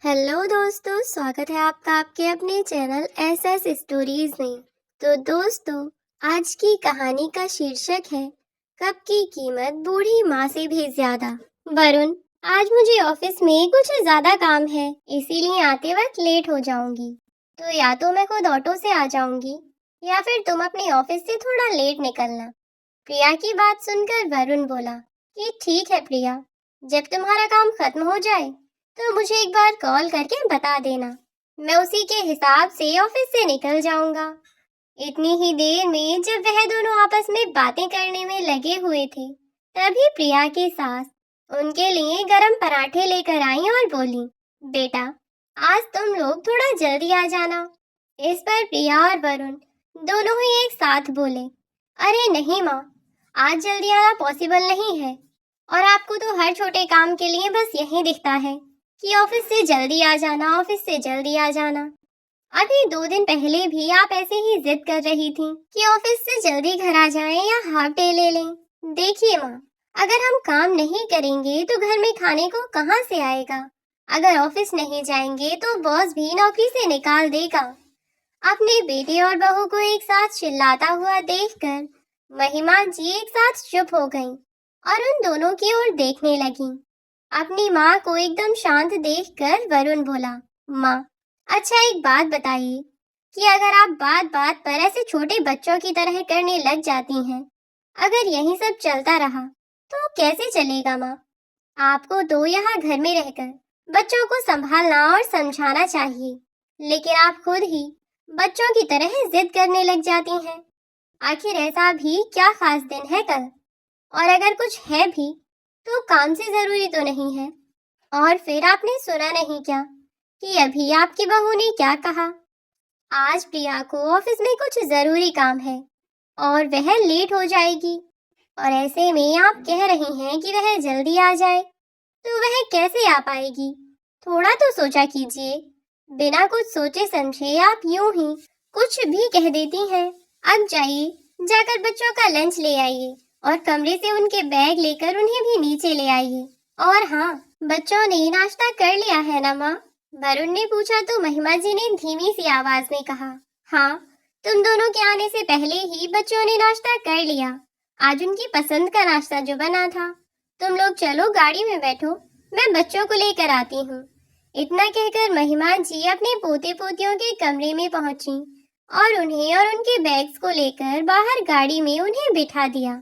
Hello दोस्तों, स्वागत है आपका आपके अपने चैनल एसएस स्टोरीज में। तो दोस्तों, आज की कहानी का शीर्षक है कप की कीमत बूढ़ी माँ से भी ज्यादा। वरुण, आज मुझे ऑफिस में कुछ ज्यादा काम है, इसीलिए आते वक्त लेट हो जाऊंगी। तो या तो मैं खुद ऑटो से आ जाऊंगी या फिर तुम अपने ऑफिस से थोड़ा लेट निकलना। प्रिया की बात सुनकर वरुण बोला कि ठीक है प्रिया, जब तुम्हारा काम खत्म हो जाए तो मुझे एक बार कॉल करके बता देना, मैं उसी के हिसाब से ऑफिस से निकल जाऊंगा। इतनी ही देर में जब वह दोनों आपस में बातें करने में लगे हुए थे, तभी प्रिया की सास उनके लिए गरम पराठे लेकर आई और बोली, बेटा आज तुम लोग थोड़ा जल्दी आ जाना। इस पर प्रिया और वरुण दोनों ही एक साथ बोले, अरे नहीं माँ, आज जल्दी आना पॉसिबल नहीं है, और आपको तो हर छोटे काम के लिए बस यही दिखता है कि ऑफिस से जल्दी आ जाना, ऑफिस से जल्दी आ जाना। अभी 2 दिन पहले भी आप ऐसे ही जिद कर रही थी कि ऑफिस से जल्दी घर आ जाएं या हाफ डे ले लें। देखिए माँ, अगर हम काम नहीं करेंगे तो घर में खाने को कहाँ से आएगा। अगर ऑफिस नहीं जाएंगे तो बॉस भी नौकरी से निकाल देगा। अपने बेटे और बहू को एक साथ चिल्लाता हुआ देखकर महिमा जी एक साथ चुप हो गईं और उन दोनों की ओर देखने लगीं। अपनी माँ को एकदम शांत देखकर वरुण बोला, माँ अच्छा एक बात बताइए कि अगर आप बात बात पर ऐसे छोटे बच्चों की तरह करने लग जाती हैं, अगर यही सब चलता रहा तो कैसे चलेगा माँ। आपको तो यहाँ घर में रहकर बच्चों को संभालना और समझाना चाहिए, लेकिन आप खुद ही बच्चों की तरह जिद करने लग जाती हैं। आखिर ऐसा भी क्या खास दिन है कल, और अगर कुछ है भी तो काम से जरूरी तो नहीं है। और फिर आपने सुना नहीं क्या कि अभी आपकी बहू ने क्या कहा, आज प्रिया को ऑफिस में कुछ जरूरी काम है और वह लेट हो जाएगी, और ऐसे में आप कह रही हैं कि वह जल्दी आ जाए, तो वह कैसे आ पाएगी। थोड़ा तो सोचा कीजिए। बिना कुछ सोचे समझे आप यूं ही कुछ भी कह देती हैं। अब जाइए, जाकर बच्चों का लंच ले आइए और कमरे से उनके बैग लेकर उन्हें भी नीचे ले आइए। और हाँ, बच्चों ने नाश्ता कर लिया है ना माँ? वरुण ने पूछा तो महिमा जी ने धीमी सी आवाज में कहा, हाँ, तुम दोनों के आने से पहले ही बच्चों ने नाश्ता कर लिया। आज उनकी पसंद का नाश्ता जो बना था। तुम लोग चलो गाड़ी में बैठो, मैं बच्चों को लेकर आती हूँ। इतना कहकर महिमा जी अपने पोते पोतियों के कमरे में पहुंची और उन्हें और उनके बैग्स को लेकर बाहर गाड़ी में उन्हें बिठा दिया।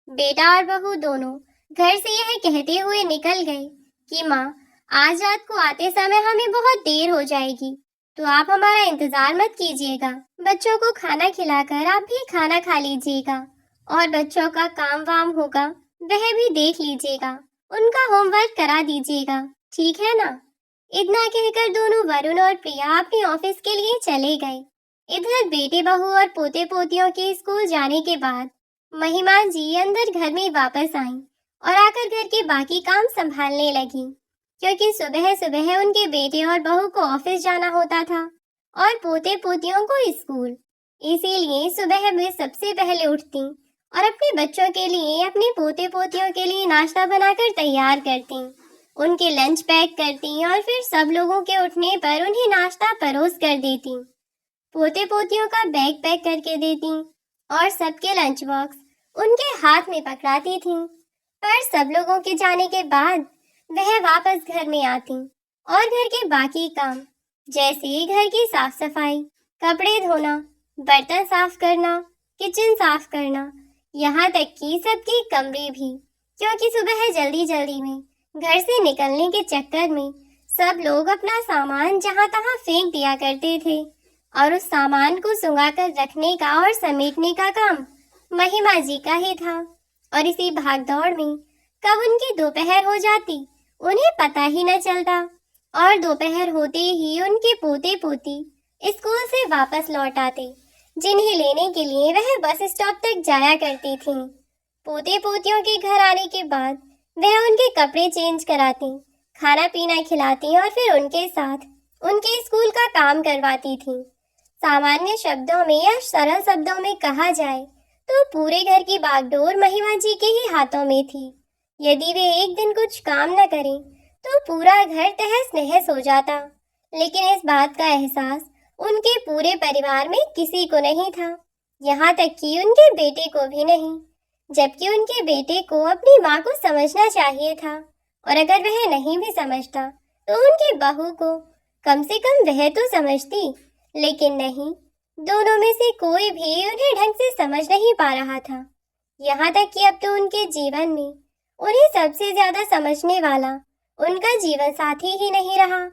बेटा और बहू दोनों घर से यह कहते हुए निकल गए कि माँ, आज रात को आते समय हमें बहुत देर हो जाएगी, तो आप हमारा इंतजार मत कीजिएगा। बच्चों को खाना खिलाकर आप भी खाना खा लीजिएगा, और बच्चों का काम वाम होगा वह भी देख लीजिएगा, उनका होमवर्क करा दीजिएगा, ठीक है ना। इतना कहकर दोनों वरुण और प्रिया अपने ऑफिस के लिए चले गए। इधर बेटे बहू और पोते पोतियों के स्कूल जाने के बाद महिमा जी अंदर घर में वापस आईं और आकर घर के बाकी काम संभालने लगी, क्योंकि सुबह सुबह उनके बेटे और बहू को ऑफिस जाना होता था और पोते पोतियों को स्कूल। इसीलिए सुबह वे सबसे पहले उठती और अपने बच्चों के लिए, अपने पोते पोतियों के लिए नाश्ता बनाकर तैयार करती, उनके लंच पैक करती और फिर सब लोगों के उठने पर उन्हें नाश्ता परोस कर देती, पोते पोतियों का बैग पैक करके देती और सबके लंच बॉक्स उनके हाथ में पकड़ाती थी। पर सब लोगों के जाने के बाद वह वापस घर में आती और घर के बाकी काम, जैसे घर की साफ सफाई, कपड़े धोना, बर्तन साफ करना, किचन साफ करना, यहाँ तक कि सबके कमरे भी, क्योंकि सुबह जल्दी जल्दी में घर से निकलने के चक्कर में सब लोग अपना सामान जहाँ तहाँ फेंक दिया करते थे, और उस सामान को सुंघा कर रखने का और समेटने का काम महिमा जी का ही था। और इसी भागदौड़ में कब उनकी दोपहर हो जाती उन्हें पता ही न चलता, और दोपहर होते ही उनके पोते पोती स्कूल से वापस लौट आते, जिन्हें लेने के लिए वह बस स्टॉप तक जाया करती थी। पोते पोतियों के घर आने के बाद वह उनके कपड़े चेंज कराती, खाना पीना खिलाती और फिर उनके साथ उनके स्कूल का काम करवाती थी। सामान्य शब्दों में या सरल शब्दों में कहा जाए तो पूरे घर की बागडोर महिमा जी के ही हाथों में थी। यदि वे एक दिन कुछ काम न करें तो पूरा घर तहस नहस हो जाता। लेकिन इस बात का एहसास उनके पूरे परिवार में किसी को नहीं था, यहाँ तक कि उनके बेटे को भी नहीं। जबकि उनके बेटे को अपनी माँ को समझना चाहिए था, और अगर वह नहीं भी समझता तो उनकी बहू को कम से कम वह तो समझती। लेकिन नहीं, दोनों में से कोई भी उन्हें ढंग से समझ नहीं पा रहा था। यहाँ तक कि अब तो उनके जीवन में उन्हें सबसे ज्यादा समझने वाला उनका जीवन साथी ही नहीं रहा।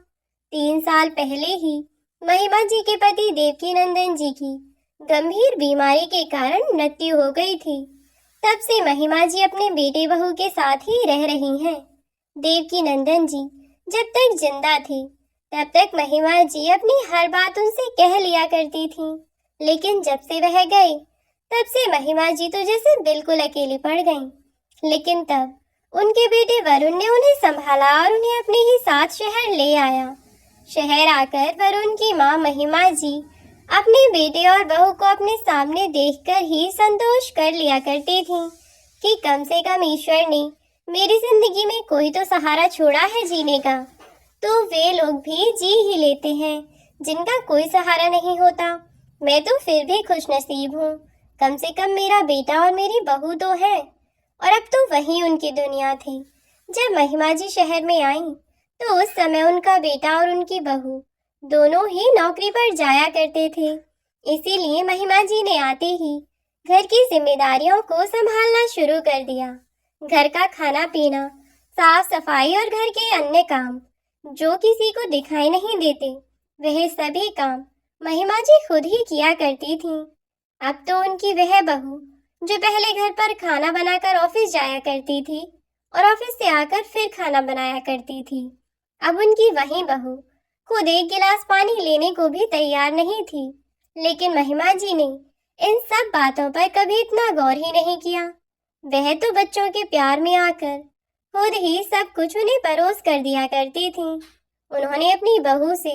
3 साल पहले ही महिमा जी के पति देवकी नंदन जी की गंभीर बीमारी के कारण मृत्यु हो गई थी। तब से महिमा जी अपने बेटे बहू के साथ ही रह रही हैं। देवकी नंदन जी जब तक जिंदा थे तब तक महिमा जी अपनी हर बात उनसे कह लिया करती थी। लेकिन जब से वह गए तब से महिमा जी तो जैसे बिल्कुल अकेली पड़ गईं। लेकिन तब उनके बेटे वरुण ने उन्हें संभाला और उन्हें अपने ही साथ शहर ले आया। शहर आकर वरुण की माँ महिमा जी अपने बेटे और बहू को अपने सामने देखकर ही संतोष कर लिया करती थी कि कम से कम ईश्वर ने मेरी जिंदगी में कोई तो सहारा छोड़ा है जीने का। तो वे लोग भी जी ही लेते हैं जिनका कोई सहारा नहीं होता। मैं तो फिर भी खुश नसीब हूँ, कम से कम मेरा बेटा और मेरी बहू तो है। और अब तो वही उनकी दुनिया थी। जब महिमा जी शहर में आई तो उस समय उनका बेटा और उनकी बहू दोनों ही नौकरी पर जाया करते थे। इसीलिए महिमा जी ने आते ही घर की जिम्मेदारियों को संभालना शुरू कर दिया। घर का खाना पीना, साफ सफाई और घर के अन्य काम जो किसी को दिखाई नहीं देते, वह सभी काम महिमा जी खुद ही किया करती थीं। अब तो उनकी वह बहू जो पहले घर पर खाना बनाकर ऑफिस जाया करती थी और ऑफिस से आकर फिर खाना बनाया करती थी, अब उनकी वही बहू खुद एक गिलास पानी लेने को भी तैयार नहीं थी। लेकिन महिमा जी ने इन सब बातों पर कभी इतना गौर ही नहीं किया। वह तो बच्चों के प्यार में आकर खुद ही सब कुछ उन्हें परोस कर दिया करती थी। उन्होंने अपनी बहू से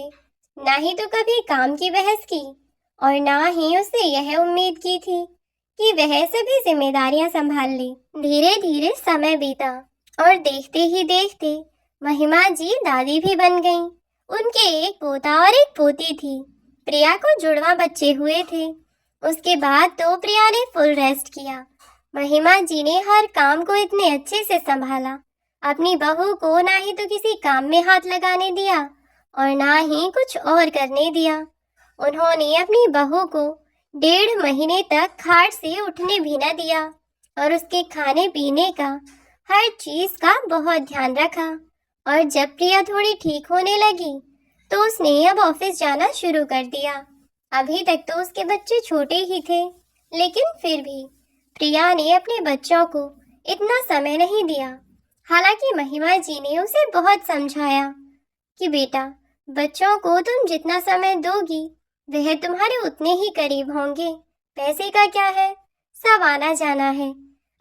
ना ही तो कभी काम की बहस की और ना ही उससे यह उम्मीद की थी कि वह सभी जिम्मेदारियां संभाल ले। धीरे धीरे समय बीता और देखते ही देखते महिमा जी दादी भी बन गईं। उनके एक पोता और एक पोती थी। प्रिया को जुड़वा बच्चे हुए थे। उसके बाद तो प्रिया ने फुल रेस्ट किया। महिमा जी ने हर काम को इतने अच्छे से संभाला, अपनी बहू को ना ही तो किसी काम में हाथ लगाने दिया और ना ही कुछ और करने दिया। उन्होंने अपनी बहू को 1.5 महीने तक खाट से उठने भी न दिया और उसके खाने पीने का हर चीज का बहुत ध्यान रखा। और जब प्रिया थोड़ी ठीक होने लगी तो उसने अब ऑफिस जाना शुरू कर दिया। अभी तक तो उसके बच्चे छोटे ही थे, लेकिन फिर भी प्रिया ने अपने बच्चों को इतना समय नहीं दिया। हालांकि महिमा जी ने उसे बहुत समझाया कि बेटा, बच्चों को तुम जितना समय दोगी वह तुम्हारे उतने ही करीब होंगे। पैसे का क्या है, सब आना जाना है।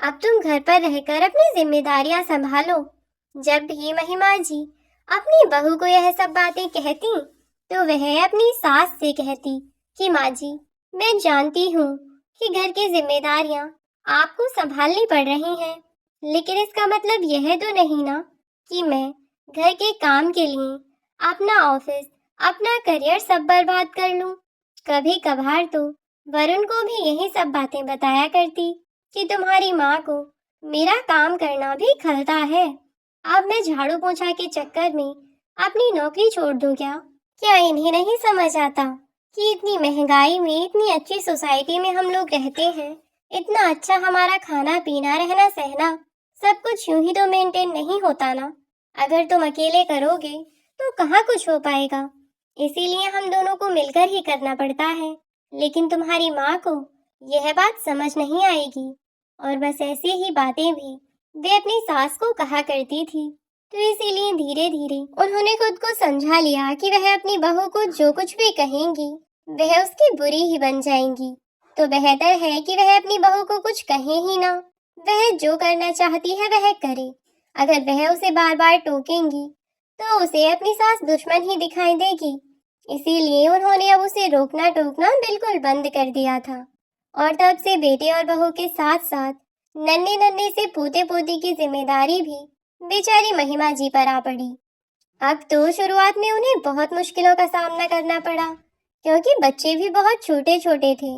अब तुम घर पर रहकर अपनी जिम्मेदारियां संभालो। जब भी महिमा जी अपनी बहू को यह सब बातें कहती तो वह अपनी सास से कहती कि माँ जी, मैं जानती हूँ कि घर की जिम्मेदारियां आपको संभालनी पड़ रही हैं, लेकिन इसका मतलब यह तो नहीं ना कि मैं घर के काम के लिए अपना ऑफिस, अपना करियर सब बर्बाद कर लूं। कभी कभार तो वरुण को भी यही सब बातें बताया करती कि तुम्हारी माँ को मेरा काम करना भी खलता है। अब मैं झाड़ू पोंछा के चक्कर में अपनी नौकरी छोड़ दूं क्या? क्या इन्हें नहीं समझ आता कि इतनी महंगाई में, इतनी अच्छी सोसाइटी में हम लोग रहते हैं, इतना अच्छा हमारा खाना पीना, रहना सहना सब कुछ यूं ही तो मेंटेन नहीं होता ना। अगर तुम अकेले करोगे तो कहाँ कुछ हो पाएगा। इसीलिए हम दोनों को मिलकर ही करना पड़ता है। लेकिन तुम्हारी माँ को यह बात समझ नहीं आएगी। और बस ऐसी ही बातें भी वे अपनी सास को कहा करती थी। तो इसीलिए धीरे धीरे उन्होंने खुद को समझा लिया कि वह अपनी बहू को जो कुछ भी कहेंगी वह उसकी बुरी ही बन जाएंगी। तो बेहतर है कि वह अपनी बहू को कुछ कहे ही ना। वह जो करना चाहती है वह करे। अगर वह उसे बार बार टोकेंगी तो उसे अपनी सास दुश्मन ही दिखाई देगी। इसीलिए उन्होंने अब उसे रोकना टोकना बिल्कुल बंद कर दिया था। और तब से बेटे और बहू के साथ साथ नन्हे नन्हे से पोते पोती की जिम्मेदारी भी बेचारी महिमा जी पर आ पड़ी। अब तो शुरुआत में उन्हें बहुत मुश्किलों का सामना करना पड़ा, क्योंकि बच्चे भी बहुत छोटे छोटे थे।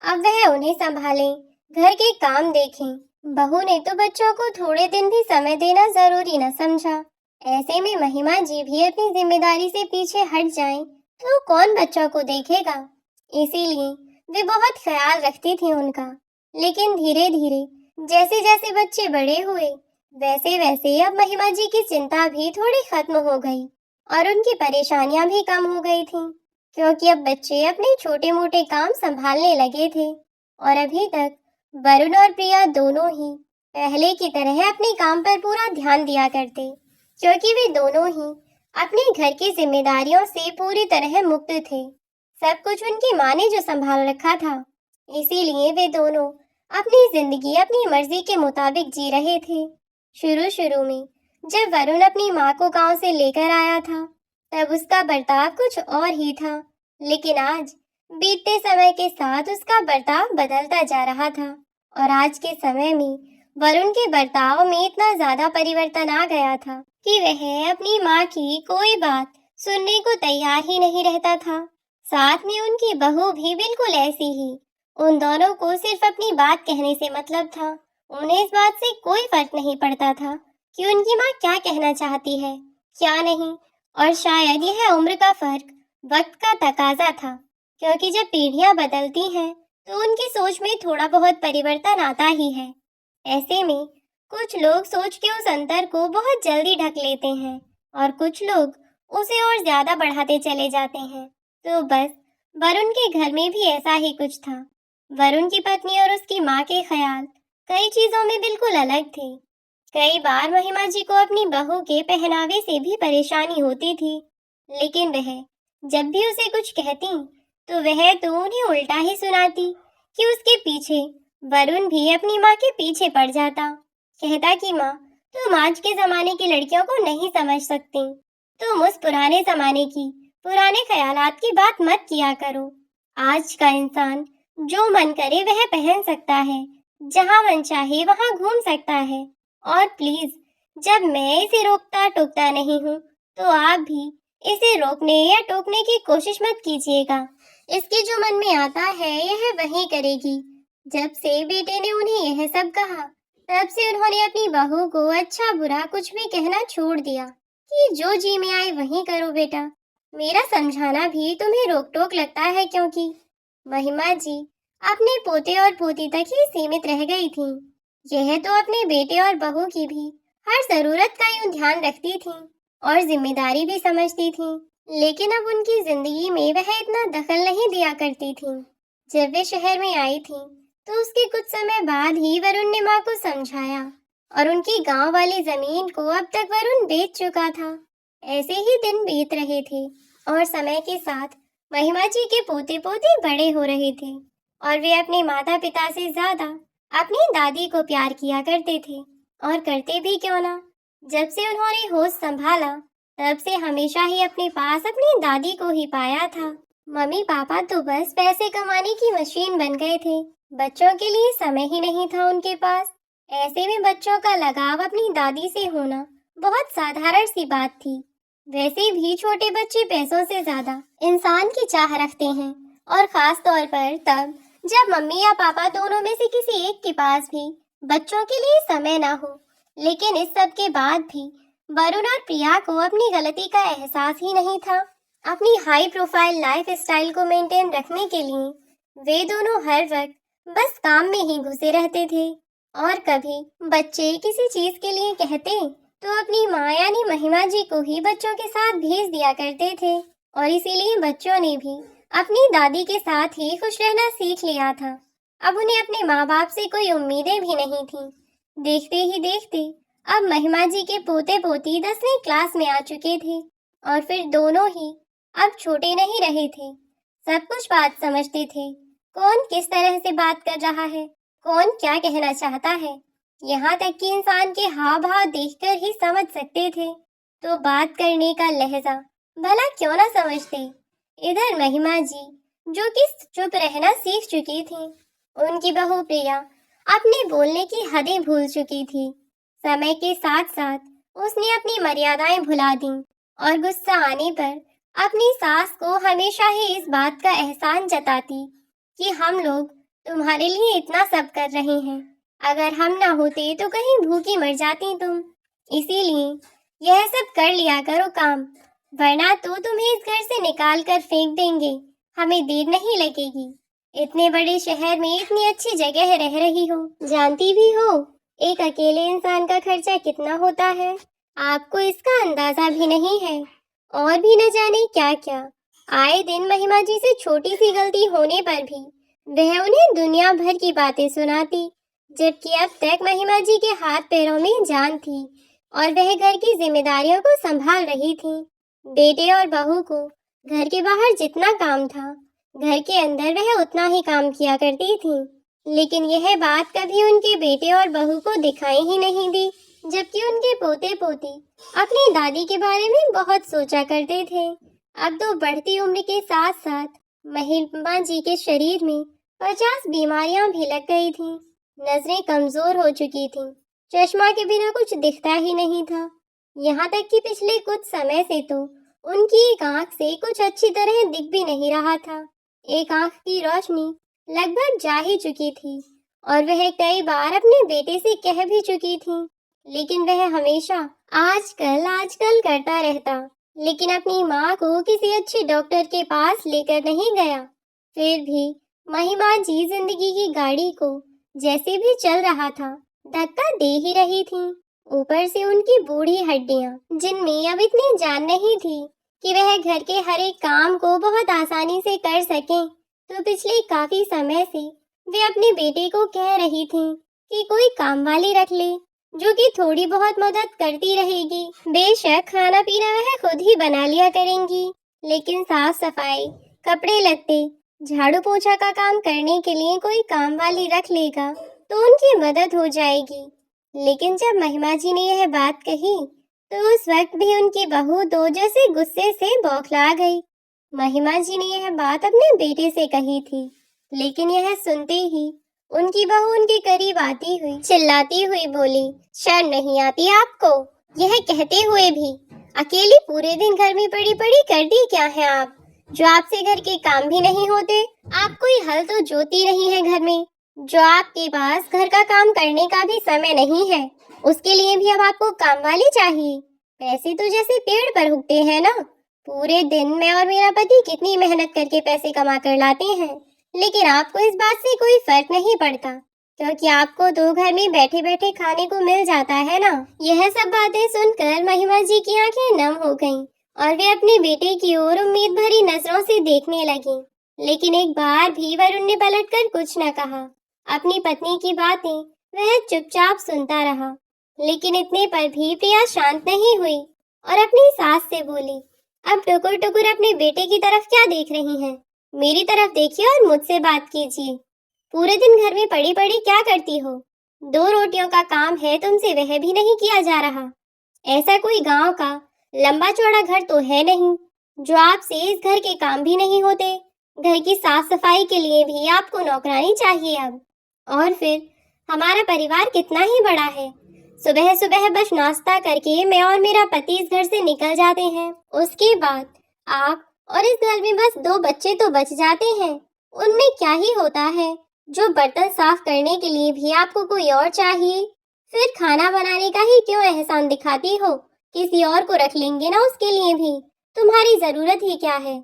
अब वह उन्हें संभालें, घर के काम देखें। बहू ने तो बच्चों को थोड़े दिन भी समय देना जरूरी न समझा। ऐसे में महिमा जी भी अपनी जिम्मेदारी से पीछे हट जाएं, तो कौन बच्चों को देखेगा। इसीलिए वे बहुत ख्याल रखती थी उनका। लेकिन धीरे धीरे जैसे जैसे बच्चे बड़े हुए, वैसे वैसे अब महिमा जी की चिंता भी थोड़ी खत्म हो गई और उनकी परेशानियां भी कम हो गई थीं, क्योंकि अब बच्चे अपने छोटे मोटे काम संभालने लगे थे। और अभी तक वरुण और प्रिया दोनों ही पहले की तरह अपने काम पर पूरा ध्यान दिया करते, क्योंकि वे दोनों ही अपने घर की जिम्मेदारियों से पूरी तरह मुक्त थे। सब कुछ उनकी माँ ने जो संभाल रखा था, इसीलिए वे दोनों अपनी जिंदगी अपनी मर्जी के मुताबिक जी रहे थे। शुरू शुरू में जब वरुण अपनी माँ को गांव से लेकर आया था, तब उसका बर्ताव कुछ और ही था। लेकिन आज बीतते समय के साथ उसका बर्ताव बदलता जा रहा था और आज के समय में वरुण के बर्ताव में इतना ज्यादा परिवर्तन आ गया था कि वह अपनी माँ की कोई बात सुनने को तैयार ही नहीं रहता था। साथ में उनकी बहू भी बिल्कुल ऐसी ही। उन दोनों को सिर्फ अपनी बात कहने से मतलब था। उन्हें इस बात से कोई फर्क नहीं पड़ता था कि उनकी माँ क्या कहना चाहती है, क्या नहीं। और शायद यह उम्र का फर्क, वक्त का तकाजा था, क्योंकि जब पीढ़ियां बदलती हैं तो उनकी सोच में थोड़ा बहुत परिवर्तन आता ही है। ऐसे में कुछ लोग सोच के उस अंतर को बहुत जल्दी ढक लेते हैं और कुछ लोग उसे और ज्यादा बढ़ाते चले जाते हैं। तो बस वरुण के घर में भी ऐसा ही कुछ था। वरुण की पत्नी और उसकी माँ के ख्याल कई चीजों में बिल्कुल अलग थे। कई बार महिमा जी को अपनी बहू के पहनावे से भी परेशानी होती थी, लेकिन वह जब भी उसे कुछ कहती तो वह तो उन्हें उल्टा ही सुनाती कि उसके पीछे वरुण भी अपनी माँ के पीछे पड़ जाता। कहता कि माँ, तुम आज के जमाने की लड़कियों को नहीं समझ सकती। तुम उस पुराने जमाने की पुराने ख्यालात की बात मत किया करो। आज का इंसान जो मन करे वह पहन सकता है, जहाँ मन चाहे वहाँ घूम सकता है। और प्लीज, जब मैं इसे रोकता टोकता नहीं हूँ, तो आप भी इसे रोकने या टोकने की कोशिश मत कीजिएगा। इसके जो मन में आता है यह वही करेगी। जब से बेटे ने उन्हें यह सब कहा, तब से उन्होंने अपनी बहू को अच्छा बुरा कुछ भी कहना छोड़ दिया कि जो जी में आए वही करो बेटा। मेरा समझाना भी तुम्हें रोक टोक लगता है, क्योंकि महिमा जी अपने पोते और पोती तक ही सीमित रह गई थी। यह तो अपने बेटे और बहू की भी हर जरूरत का यूं ध्यान रखती थी और जिम्मेदारी भी समझती थी। लेकिन अब उनकी जिंदगी में वह इतना दखल नहीं दिया करती थी। जब वे शहर में आई थी, तो उसके कुछ समय बाद ही वरुण ने माँ को समझाया और उनकी गांव वाली जमीन को अब तक वरुण बेच चुका था। ऐसे ही दिन बीत रहे थे और समय के साथ महिमा जी के पोते पोते बड़े हो रहे थे और वे अपने माता पिता से ज्यादा अपनी दादी को प्यार किया करते थे। और करते भी क्यों ना, जब से उन्होंने होश संभाला, तब से हमेशा ही अपने पास अपनी दादी को ही पाया था। मम्मी पापा तो बस पैसे कमाने की मशीन बन गए थे। बच्चों के लिए समय ही नहीं था उनके पास। ऐसे में बच्चों का लगाव अपनी दादी से होना बहुत साधारण सी बात थी। वैसे भी छोटे बच्चे पैसों से ज्यादा इंसान की चाह रखते हैं, और खास तौर पर तब जब मम्मी या पापा दोनों में से किसी एक के पास भी बच्चों के लिए समय ना हो। लेकिन इस सब के बाद भी वरुण और प्रिया को अपनी गलती का एहसास ही नहीं था। अपनी हाई प्रोफाइल लाइफ स्टाइल को मेंटेन रखने के लिए वे दोनों हर वक्त बस काम में ही घुसे रहते थे। और कभी बच्चे किसी चीज के लिए कहते तो अपनी माँ यानी महिमा जी को ही बच्चों के साथ भेज दिया करते थे। और इसीलिए बच्चों ने भी अपनी दादी के साथ ही खुश रहना सीख लिया था। अब उन्हें अपने माँ बाप से कोई उम्मीदें भी नहीं थी। देखते ही देखते अब महिमा जी के पोते पोती 10वीं क्लास में आ चुके थे और फिर दोनों ही अब छोटे नहीं रहे थे। सब कुछ बात समझते थे, कौन किस तरह से बात कर रहा है, कौन क्या कहना चाहता है, यहाँ तक कि इंसान के हाव भाव देखकर ही समझ सकते थे। तो बात करने का लहजा भला क्यों ना समझते। इधर महिमा जी जो कि चुप रहना सीख चुकी थी, उनकी बहू प्रिया अपने बोलने की हदें भूल चुकी थी। समय के साथ साथ उसने अपनी मर्यादाएं भुला दी और गुस्सा आने पर अपनी सास को हमेशा ही इस बात का एहसान जताती कि हम लोग तुम्हारे लिए इतना सब कर रहे हैं, अगर हम ना होते तो कहीं भूखी मर जाती तुम, इसीलिए यह सब कर लिया करो काम, वरना तो तुम्हें इस घर से निकाल कर फेंक देंगे, हमें देर नहीं लगेगी। इतने बड़े शहर में इतनी अच्छी जगह रह रही हो, जानती भी हो एक अकेले इंसान का खर्चा कितना होता है, आपको इसका अंदाजा भी नहीं है। और भी न जाने क्या क्या, आए दिन महिमा जी से छोटी सी गलती होने पर भी वह उन्हें दुनिया भर की बातें सुनाती, जबकि अब तक महिमा जी के हाथ पैरों में जान थी और वह घर की जिम्मेदारियों को संभाल रही थी। बेटे और बहू को घर के बाहर जितना काम था, घर के अंदर वह उतना ही काम किया करती थी, लेकिन यह बात कभी उनके बेटे और बहू को दिखाई ही नहीं दी, जबकि उनके पोते पोती अपनी दादी के बारे में बहुत सोचा करते थे। अब तो बढ़ती उम्र के साथ साथ महिमा जी के शरीर में 50 बीमारियां भी लग गई थी, नजरें कमजोर हो चुकी थीं, चश्मा के बिना कुछ दिखता ही नहीं था। यहाँ तक कि पिछले कुछ समय से तो उनकी एक आंख से कुछ अच्छी तरह दिख भी नहीं रहा था। एक आंख की रोशनी लगभग जा ही चुकी थी और वह कई बार अपने बेटे से कह भी चुकी थी, लेकिन वह हमेशा आजकल आजकल करता रहता, लेकिन अपनी माँ को किसी अच्छे डॉक्टर के पास लेकर नहीं गया। फिर भी महिमा जी जिंदगी की गाड़ी को जैसे भी चल रहा था धक्का दे ही रही थी। ऊपर से उनकी बूढ़ी हड्डियां, जिनमें अब इतनी जान नहीं थी कि वह घर के हर एक काम को बहुत आसानी से कर सकें, तो पिछले काफी समय से वे अपने बेटे को कह रही थी कि कोई काम वाली रख ले, जो कि थोड़ी बहुत मदद करती रहेगी। बेशक खाना पीना वह खुद ही बना लिया करेंगी, लेकिन साफ सफाई, कपड़े लत्ते, झाड़ू पोछा का काम करने के लिए कोई काम वाली रख लेगा तो उनकी मदद हो जाएगी। लेकिन जब महिमा जी ने यह बात कही तो उस वक्त भी उनकी बहू तो जैसे गुस्से से बौखला गई। महिमा जी ने यह बात अपने बेटे से कही थी, लेकिन यह सुनते ही उनकी बहू उनके करीब आती हुई चिल्लाती हुई बोली, शर्म नहीं आती आपको? यह कहते हुए भी अकेली पूरे दिन घर में पड़ी पड़ी करती क्या है आप, जो आपसे घर के काम भी नहीं होते? आप कोई हल तो जोती नहीं है घर में, जो आपके पास घर का काम करने का भी समय नहीं है, उसके लिए भी अब आपको काम वाली चाहिए। पैसे तो जैसे पेड़ पर उगते हैं ना, पूरे दिन मैं और मेरा पति कितनी मेहनत करके पैसे कमा कर लाते हैं, लेकिन आपको इस बात से कोई फर्क नहीं पड़ता, क्योंकि आपको तो घर में बैठे बैठे खाने को मिल जाता है ना। यह सब बातें सुनकर महिमा जी की आंखें नम हो गईं और वे अपने बेटे की ओर उम्मीद भरी नजरों से देखने लगी, लेकिन एक बार भी वरुण ने पलटकर कुछ न कहा। अपनी पत्नी की बातें वह चुपचाप सुनता रहा, लेकिन इतने पर भी प्रिया शांत नहीं हुई और अपनी सास से बोली, अब टुकुर टुकुर अपने बेटे की तरफ क्या देख रही हैं? मेरी तरफ देखिए और मुझसे बात कीजिए। पूरे दिन घर में पड़ी पड़ी क्या करती हो? 2 रोटियों का काम है तुमसे वह भी नहीं किया जा रहा। ऐसा कोई गांव का लंबा चौड़ा घर तो है नहीं जो आपसे इस घर के काम भी नहीं होते। घर की साफ सफाई के लिए भी आपको नौकरानी चाहिए अब। और फिर हमारा परिवार कितना ही बड़ा है, सुबह सुबह बस नाश्ता करके मैं और मेरा पति इस घर से निकल जाते हैं, उसके बाद आप और इस घर में बस 2 बच्चे तो बच जाते हैं। उनमें क्या ही होता है जो बर्तन साफ करने के लिए भी आपको कोई और चाहिए। फिर खाना बनाने का ही क्यों एहसान दिखाती हो? किसी और को रख लेंगे ना उसके लिए भी, तुम्हारी जरूरत ही क्या है?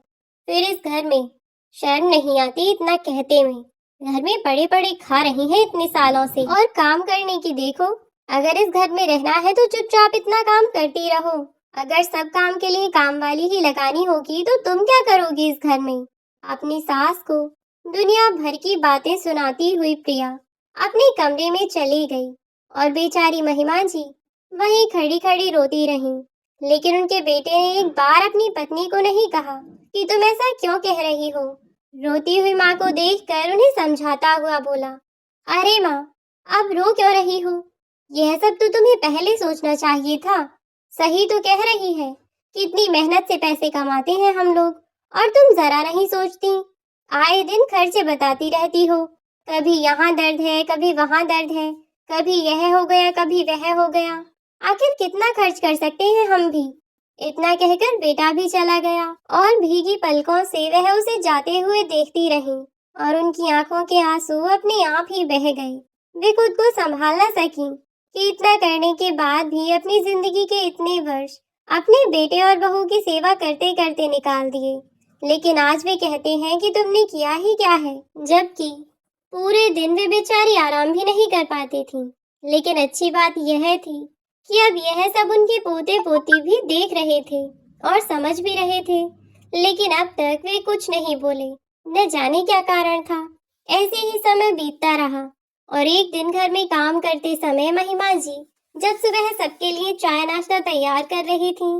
फिर इस घर में शर्म नहीं आती इतना कहते में? घर में पड़े पड़े खा रही हैं इतने सालों से, और काम करने की देखो। अगर इस घर में रहना है तो चुपचाप इतना काम करती रहो। अगर सब काम के लिए काम वाली ही लगानी होगी तो तुम क्या करोगी इस घर में? अपनी सास को दुनिया भर की बातें सुनाती हुई प्रिया अपने कमरे में चली गई और बेचारी महिमा जी वहीं खड़ी खड़ी रोती रहीं। लेकिन उनके बेटे ने एक बार अपनी पत्नी को नहीं कहा कि तुम ऐसा क्यों कह रही हो। रोती हुई माँ को देखकर उन्हें समझाता हुआ बोला, अरे माँ, अब रो क्यों रही हो? यह सब तो तुम्हें पहले सोचना चाहिए था। सही तो कह रही है, कितनी मेहनत से पैसे कमाते हैं हम लोग, और तुम जरा नहीं सोचती। आए दिन खर्चे बताती रहती हो, कभी यहाँ दर्द है, कभी वहाँ दर्द है, कभी यह हो गया, कभी वह हो गया। आखिर कितना खर्च कर सकते हैं हम भी? इतना कहकर बेटा भी चला गया और भीगी पलकों से वह उसे जाते हुए देखती रही और उनकी आंखों के आंसू अपने आप ही बह गए। वे खुद को संभाल न सकी कि इतना करने के बाद भी अपनी जिंदगी के इतने वर्ष अपने बेटे और बहू की सेवा करते करते निकाल दिए। लेकिन आज वे कहते हैं कि तुमने किया ही क्या है, जबकि पूरे दिन वे बेचारी आराम भी नहीं कर पाती थी। लेकिन अच्छी बात यह थी कि अब यह सब उनके पोते पोती भी देख रहे थे और समझ भी रहे थे। लेकिन अब तक वे कुछ नहीं बोले, न जाने क्या कारण था। ऐसे ही समय बीतता रहा और एक दिन घर में काम करते समय महिमा जी जब सुबह सबके लिए चाय नाश्ता तैयार कर रही थी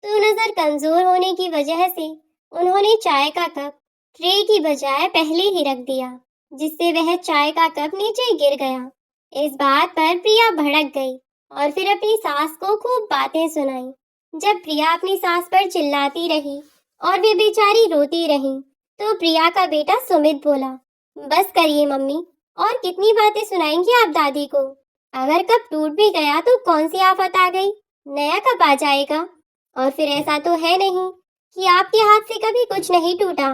तो नजर कमजोर होने की वजह से उन्होंने चाय का कप ट्रे की बजाय पहले ही रख दिया, जिससे वह चाय का कप नीचे गिर गया। इस बात पर प्रिया भड़क गई और फिर अपनी सास को खूब बातें सुनाई। जब प्रिया अपनी सास पर चिल्लाती रही और वे बेचारी रोती रही तो प्रिया का बेटा सुमित बोला, बस करिए मम्मी, और कितनी बातें सुनाएंगी आप दादी को। अगर कप टूट भी गया तो कौन सी आफत आ गई, नया कप आ जाएगा। और फिर ऐसा तो है नहीं कि आपके हाथ से कभी कुछ नहीं टूटा।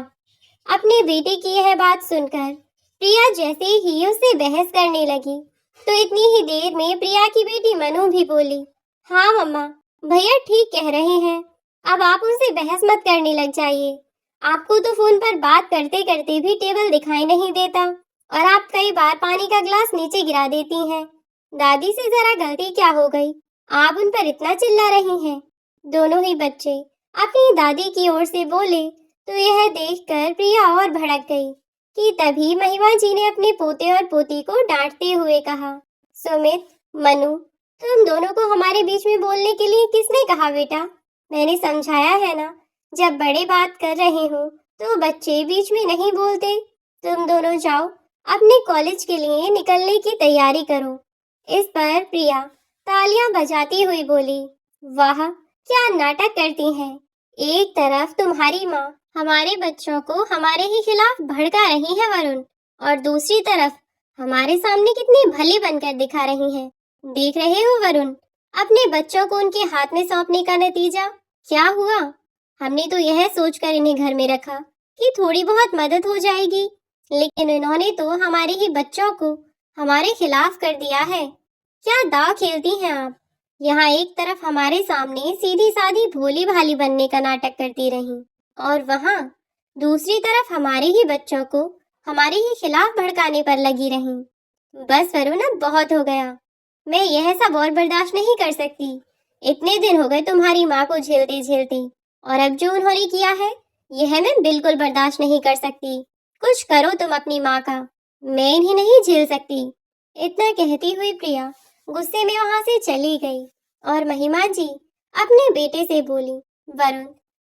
अपने बेटे की यह बात सुनकर प्रिया जैसे ही उससे बहस करने लगी तो इतनी ही देर में प्रिया की बेटी मनु भी बोली, हाँ मम्मा, भैया ठीक कह रहे हैं, अब आप उनसे बहस मत करने लग जाइए। आपको तो फोन पर बात करते करते भी टेबल दिखाई नहीं देता और आप कई बार पानी का गिलास नीचे गिरा देती हैं। दादी से जरा गलती क्या हो गई, आप उन पर इतना चिल्ला रही हैं। दोनों ही बच्चे अपनी दादी की ओर से बोले तो यह देखकर प्रिया और भड़क गई कि तभी महिमा जी ने अपने पोते और पोती को डांटते हुए कहा, सुमित, मनु, तुम दोनों को हमारे बीच में बोलने के लिए किसने कहा बेटा? मैंने समझाया है ना, जब बड़े बात कर रहे हो तो बच्चे बीच में नहीं बोलते। तुम दोनों जाओ, अपने कॉलेज के लिए निकलने की तैयारी करो। इस पर प्रिया तालियां बजाती हुई बोली, वाह, क्या नाटक करती हैं। एक तरफ तुम्हारी माँ हमारे बच्चों को हमारे ही खिलाफ भड़का रही है वरुण, और दूसरी तरफ हमारे सामने कितनी भली बनकर दिखा रही है। देख रहे हो वरुण, अपने बच्चों को उनके हाथ में सौंपने का नतीजा क्या हुआ। हमने तो यह सोचकर इन्हें घर में रखा कि थोड़ी बहुत मदद हो जाएगी, लेकिन इन्होंने तो हमारे ही बच्चों को हमारे खिलाफ कर दिया है। क्या दाव खेलती हैं आप। यहाँ एक तरफ हमारे सामने सीधी सादी भोली भाली बनने का नाटक करती रही और वहाँ दूसरी तरफ हमारे ही बच्चों को हमारे ही खिलाफ भड़काने पर लगी रही। बस वरुण, अब बहुत हो गया, मैं यह सब और बर्दाश्त नहीं कर सकती। इतने दिन हो गए तुम्हारी माँ को झेलते झेलते, और अब जो उन्होंने किया है यह मैं बिल्कुल बर्दाश्त नहीं कर सकती। कुछ करो तुम अपनी माँ का, मैं इन्हें नहीं झेल सकती। इतना कहती हुई प्रिया गुस्से में वहां से चली गई और महिमा जी अपने बेटे से बोली, वरुण,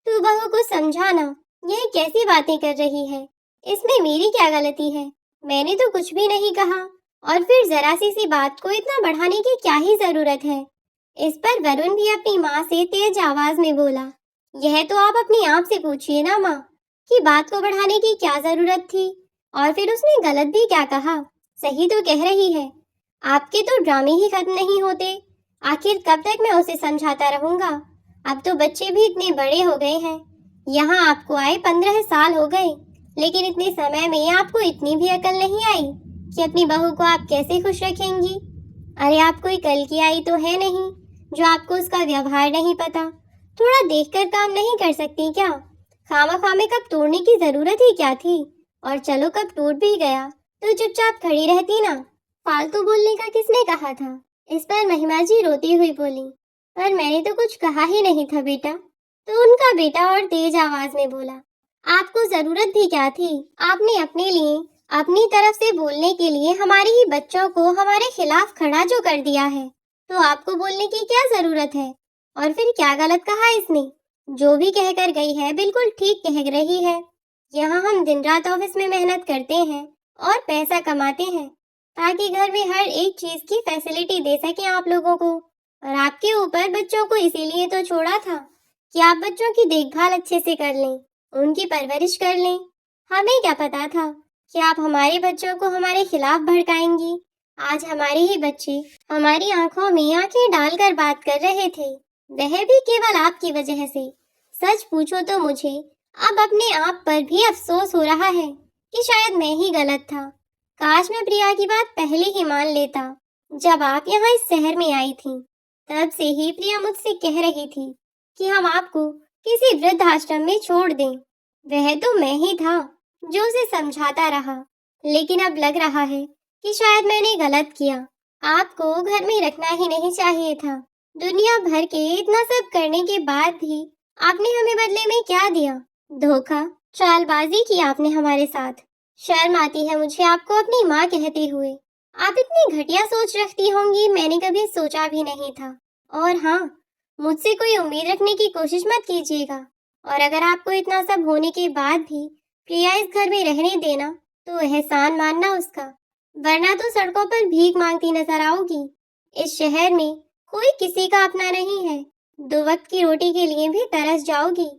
तू बहू को समझाना, यह कैसी बातें कर रही है, इसमें मेरी क्या गलती है। मैंने तो कुछ भी नहीं कहा, और फिर जरा सी बात को इतना बढ़ाने की क्या ही जरूरत है। इस पर वरुण भी अपनी माँ से तेज आवाज में बोला, यह तो आप अपनी आप से पूछिए ना माँ, कि बात को बढ़ाने की क्या जरूरत थी, और फिर उसने गलत भी क्या कहा, सही तो कह रही है। आपके तो ड्रामे ही खत्म नहीं होते, आखिर कब तक मैं उसे समझाता रहूंगा। अब तो बच्चे भी इतने बड़े हो गए हैं, यहाँ आपको आए 15 साल हो गए, लेकिन इतने समय में आपको इतनी भी अकल नहीं आई कि अपनी बहू को आप कैसे खुश रखेंगी। अरे आप कोई कल की आई तो है नहीं जो आपको उसका व्यवहार नहीं पता। थोड़ा देखकर काम नहीं कर सकती क्या? खामा में कब तोड़ने की जरूरत ही क्या थी। और चलो कब टूट भी गया तो चुपचाप खड़ी रहती ना, फालतू बोलने का किसने कहा था। इस पर महिमा जी रोती हुई बोली, पर मैंने तो कुछ कहा ही नहीं था बेटा। तो उनका बेटा और तेज आवाज में बोला, आपको जरूरत भी क्या थी, आपने अपने लिए अपनी तरफ से बोलने के लिए हमारे ही बच्चों को हमारे खिलाफ खड़ा जो कर दिया है, तो आपको बोलने की क्या जरूरत है। और फिर क्या गलत कहा इसने, जो भी कहकर गई है बिल्कुल ठीक कह रही है। यहाँ हम दिन रात ऑफिस में मेहनत करते हैं और पैसा कमाते हैं ताकि घर में हर एक चीज की फैसिलिटी दे सके आप लोगों को, और आपके ऊपर बच्चों को इसीलिए तो छोड़ा था कि आप बच्चों की देखभाल अच्छे से कर लें, उनकी परवरिश कर लें। हमें क्या पता था कि आप हमारे बच्चों को हमारे खिलाफ भड़काएंगी। आज हमारे ही बच्चे हमारी आंखों में आंखें डालकर बात कर रहे थे वह भी केवल आपकी वजह से। सच पूछो तो मुझे अब अपने आप पर भी अफसोस हो रहा है कि शायद मैं ही गलत था। काश मैं प्रिया की बात पहले ही मान लेता। जब आप यहाँ इस शहर में आई थी, तब से ही प्रिया मुझसे कह रही थी कि हम आपको किसी वृद्धाश्रम में छोड़ दें। वह तो मैं ही था जो उसे समझाता रहा, लेकिन अब लग रहा है कि शायद मैंने गलत किया। आपको घर में रखना ही नहीं चाहिए था। दुनिया भर के इतना सब करने के बाद भी आपने हमें बदले में क्या दिया? धोखा, चालबाजी की आपने हमारे साथ। शर्म आती है मुझे आपको अपनी माँ कहते हुए। आप इतनी घटिया सोच रखती होंगी, मैंने कभी सोचा भी नहीं था। और हाँ, मुझसे कोई उम्मीद रखने की कोशिश मत कीजिएगा। और अगर आपको इतना सब होने के बाद भी प्रिया इस घर में रहने देना, तो एहसान मानना उसका, वरना तो सड़कों पर भीख मांगती नजर आओगी। इस शहर में कोई किसी का अपना नहीं है। 2 वक्त की रोटी के लिए भी तरस जाओगी।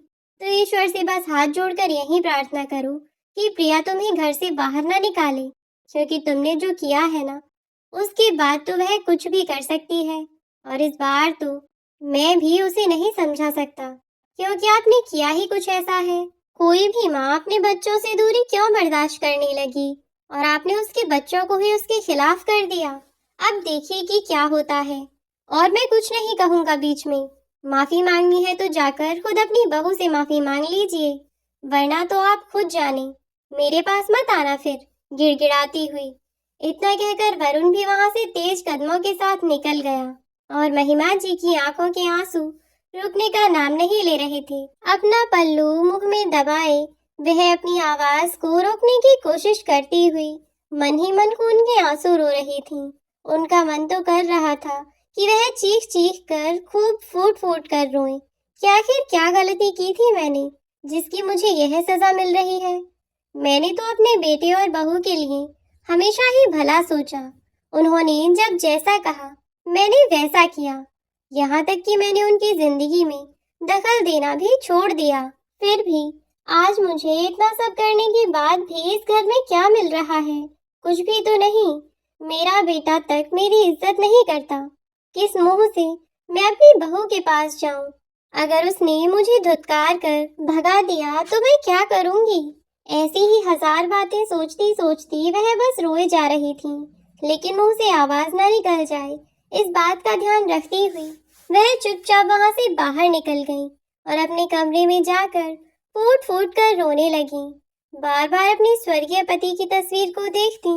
तो ईश्वर से बस हाथ जोड़कर यही प्रार्थना करो कि प्रिया तुम्हें घर से बाहर ना निकाले, क्योंकि तुमने जो किया है ना, उसके बाद तो वह कुछ भी कर सकती है। और इस बार तो मैं भी उसे नहीं समझा सकता, क्योंकि आपने किया ही कुछ ऐसा है। कोई भी माँ अपने बच्चों से दूरी क्यों बर्दाश्त करने लगी, और आपने उसके बच्चों को ही उसके खिलाफ कर दिया। अब देखिए कि क्या होता है। और मैं कुछ नहीं कहूँगा बीच में। माफी मांगनी है तो जाकर खुद अपनी बहू से माफी मांग लीजिए, वरना तो आप खुद जाने, मेरे पास मत आना फिर, गिड़गिड़ाती हुई। इतना कहकर वरुण भी वहां से तेज कदमों के साथ निकल गया और महिमा जी की आंखों के आंसू रुकने का नाम नहीं ले रहे थे। अपना पल्लू मुंह में दबाए वह अपनी आवाज को रोकने की कोशिश करती हुई मन ही मन खून के आंसू रो रही थी। उनका मन तो कर रहा था कि वह चीख चीख कर खूब फूट फूट कर रोए कि आखिर क्या गलती की थी मैंने, जिसकी मुझे यह सजा मिल रही है। मैंने तो अपने बेटे और बहू के लिए हमेशा ही भला सोचा। उन्होंने जब जैसा कहा मैंने वैसा किया, यहाँ तक कि मैंने उनकी जिंदगी में दखल देना भी छोड़ दिया। फिर भी आज मुझे इतना सब करने के बाद भी इस घर में क्या मिल रहा है? कुछ भी तो नहीं। मेरा बेटा तक मेरी इज्जत नहीं करता। किस मुंह से मैं अपनी बहू के पास जाऊं? अगर उसने मुझे धुतकार कर भगा दिया तो मैं क्या करूंगी? ऐसी ही हजार बातें सोचती सोचती वह बस रोए जा रही थी, लेकिन मुंह से आवाज न निकल जाए, इस बात का ध्यान रखती हुई वह चुपचाप वहां से बाहर निकल गई और अपने कमरे में जाकर फूट फूट कर रोने लगी। बार बार अपने स्वर्गीय पति की तस्वीर को देखती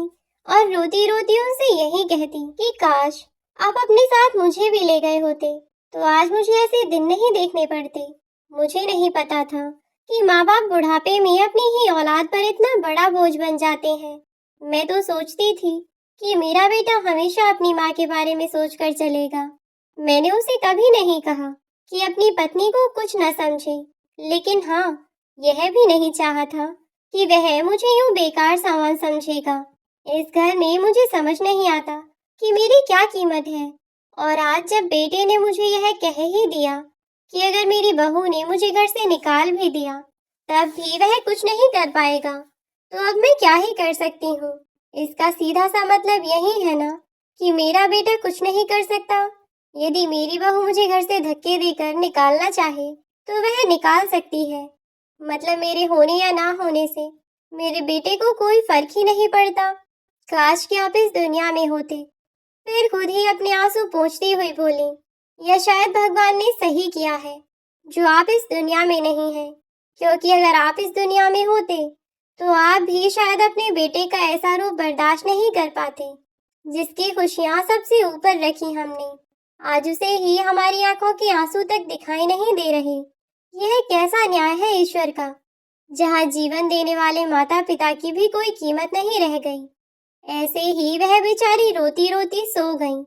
और रोती रोती उनसे यही कहती कि काश आप अपने साथ मुझे भी ले गए होते, तो आज मुझे ऐसे दिन नहीं देखने पड़ते। मुझे नहीं पता था कि माँ बाप बुढ़ापे में अपनी ही औलाद पर इतना बड़ा बोझ बन जाते हैं। मैं तो सोचती थी कि मेरा बेटा हमेशा अपनी माँ के बारे में सोचकर चलेगा। मैंने उसे कभी नहीं कहा कि अपनी पत्नी को कुछ न समझे, लेकिन हाँ, यह भी नहीं चाहा था कि वह मुझे यूं बेकार सामान समझेगा। इस घर में मुझे समझ नहीं आता कि मेरी क्या कीमत है। और आज जब बेटे ने मुझे यह कह ही दिया कि अगर मेरी बहू ने मुझे घर से निकाल भी दिया, तब भी वह कुछ नहीं कर पाएगा, तो अब मैं क्या ही कर सकती हूँ? इसका सीधा सा मतलब यही है ना कि मेरा बेटा कुछ नहीं कर सकता। यदि मेरी बहू मुझे घर से धक्के देकर निकालना चाहे, तो वह निकाल सकती है। मतलब मेरे होने या ना होने से मेरे बेटे को कोई फर्क ही नहीं पड़ता। काश कि आप इस दुनिया में होते। फिर खुद ही अपने आंसू पोंछती हुई बोली, या शायद भगवान ने सही किया है जो आप इस दुनिया में नहीं हैं, क्योंकि अगर आप इस दुनिया में होते तो आप भी शायद अपने बेटे का ऐसा रूप बर्दाश्त नहीं कर पाते जिसकी खुशियां सबसे ऊपर रखी हमने। आज उसे ही हमारी आंखों के आंसू तक दिखाई नहीं दे रहे। यह कैसा न्याय है ईश्वर का, जहाँ जीवन देने वाले माता पिता की भी कोई कीमत नहीं रह गई। ऐसे ही वह बेचारी रोती रोती सो गई।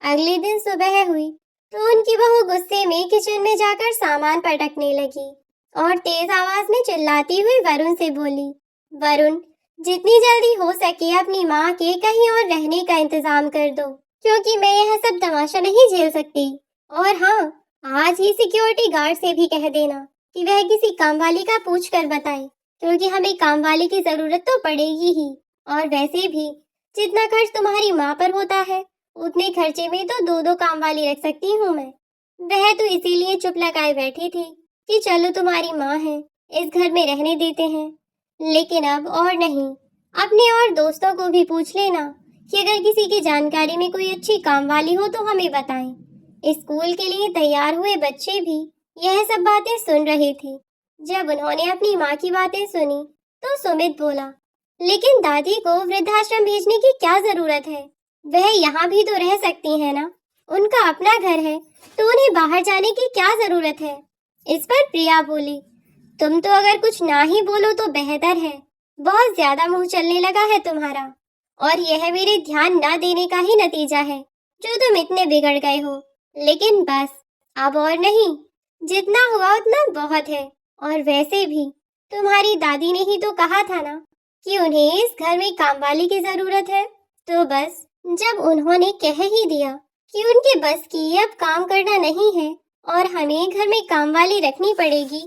अगले दिन सुबह हुई तो उनकी बहू गुस्से में किचन में जाकर सामान पटकने लगी और तेज आवाज में चिल्लाती हुई वरुण से बोली, वरुण, जितनी जल्दी हो सके अपनी माँ के कहीं और रहने का इंतजाम कर दो, क्योंकि मैं यह सब तमाशा नहीं झेल सकती। और हाँ, आज ही सिक्योरिटी गार्ड से भी कह देना कि वह किसी कामवाली का पूछ कर बताए, क्योंकि हमें कामवाली की जरूरत तो पड़ेगी ही। और वैसे भी जितना खर्च तुम्हारी माँ पर होता है, उतने खर्चे में तो 2-2 कामवाली रख सकती हूँ मैं। वह तो इसीलिए चुप लगाए बैठी थी कि चलो तुम्हारी माँ है, इस घर में रहने देते हैं। लेकिन अब और नहीं, अपने और दोस्तों को भी पूछ लेना कि अगर किसी की जानकारी में कोई अच्छी काम वाली हो तो हमें बताएं। स्कूल के लिए तैयार हुए बच्चे भी यह सब बातें सुन रहे थे। जब उन्होंने अपनी माँ की बातें सुनी तो सुमित बोला, लेकिन दादी को वृद्धाश्रम भेजने की क्या जरूरत है? वह यहाँ भी तो रह सकती है ना। उनका अपना घर है तो उन्हें बाहर जाने की क्या जरूरत है? इस पर प्रिया बोली, तुम तो अगर कुछ ना ही बोलो तो बेहतर है। बहुत ज्यादा मुंह चलने लगा है तुम्हारा, और यह मेरे ध्यान न देने का ही नतीजा है जो तुम इतने बिगड़ गए हो। लेकिन बस, अब और नहीं, जितना हुआ उतना बहुत है। और वैसे भी तुम्हारी दादी ने ही तो कहा था ना कि उन्हें इस घर में कामवाली की जरूरत है। तो बस, जब उन्होंने कह ही दिया कि उनके बस की अब काम करना नहीं है और हमें घर में कामवाली रखनी पड़ेगी,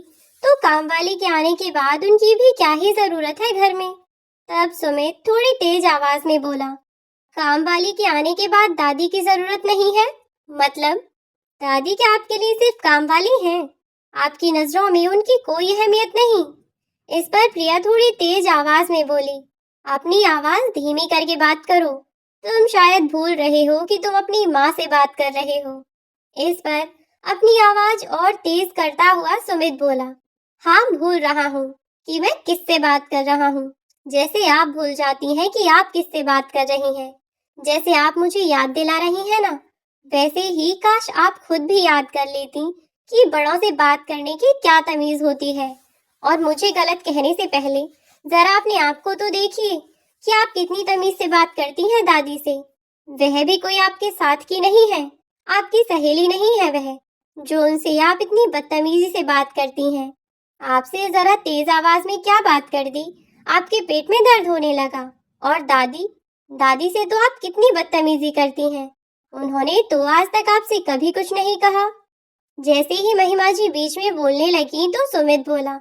तो कामवाली के आने के बाद उनकी भी क्या ही जरूरत है घर में। तब सुमित थोड़ी तेज आवाज में बोला, कामवाली के आने के बाद दादी की जरूरत नहीं है? मतलब दादी क्या आपके लिए सिर्फ कामवाली है? आपकी नजरों में उनकी कोई अहमियत नहीं? इस पर प्रिया थोड़ी तेज आवाज में बोली, अपनी आवाज धीमी करके बात करो। तुम शायद भूल रहे हो कि तुम अपनी माँ से बात कर रहे हो। इस पर अपनी आवाज और तेज करता हुआ सुमित बोला, हाँ भूल रहा हूँ कि मैं किससे बात कर रहा हूँ। जैसे आप भूल जाती हैं कि आप किससे बात कर रही हैं, जैसे आप मुझे याद दिला रही हैं ना, वैसे ही काश आप खुद भी याद कर लेती कि बड़ों से बात करने की क्या तमीज होती है। और मुझे गलत कहने से पहले जरा अपने आप को तो देखिए कि आप कितनी तमीज से बात करती हैं दादी से। वह भी कोई आपके साथ की नहीं है, आपकी सहेली नहीं है वह, जो उनसे आप इतनी बदतमीजी से बात करती हैं। आपसे जरा तेज आवाज में क्या बात कर दी, आपके पेट में दर्द होने लगा। और दादी, दादी से तो आप कितनी बदतमीजी करती हैं। उन्होंने तो आज तक आपसे कभी कुछ नहीं कहा। जैसे ही महिमा जी बीच में बोलने लगी तो सुमित बोला,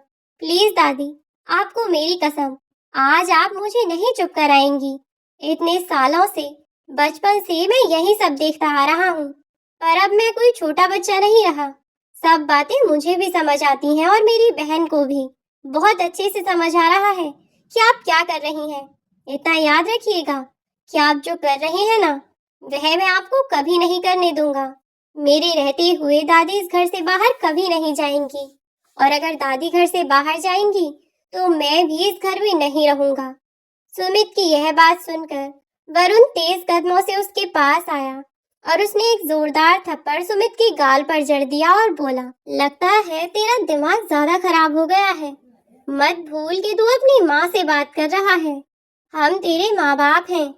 प्लीज दादी, आपको मेरी कसम, आज आप मुझे नहीं चुप कराएंगी। इतने सालों से, बचपन से मैं यही सब देखता आ रहा हूँ, पर अब मैं कोई छोटा बच्चा नहीं रहा। सब बातें मुझे भी समझ आती हैं और मेरी बहन को भी बहुत अच्छे से समझ आ रहा है कि आप क्या कर रही हैं। इतना याद रखिएगा कि आप जो कर रहे हैं ना, वह मैं आपको कभी नहीं करने दूंगा। मेरे रहते हुए दादी इस घर से बाहर कभी नहीं जाएंगी, और अगर दादी घर से बाहर जाएंगी तो मैं भी इस घर में नहीं रहूंगा। सुमित की यह बात सुनकर वरुण तेज कदमों से उसके पास आया और उसने एक जोरदार थप्पड़ सुमित के गाल पर जड़ दिया और बोला, लगता है तेरा दिमाग ज्यादा खराब हो गया है। मत भूल कि तू अपनी माँ से बात कर रहा है। हम तेरे माँ बाप हैं,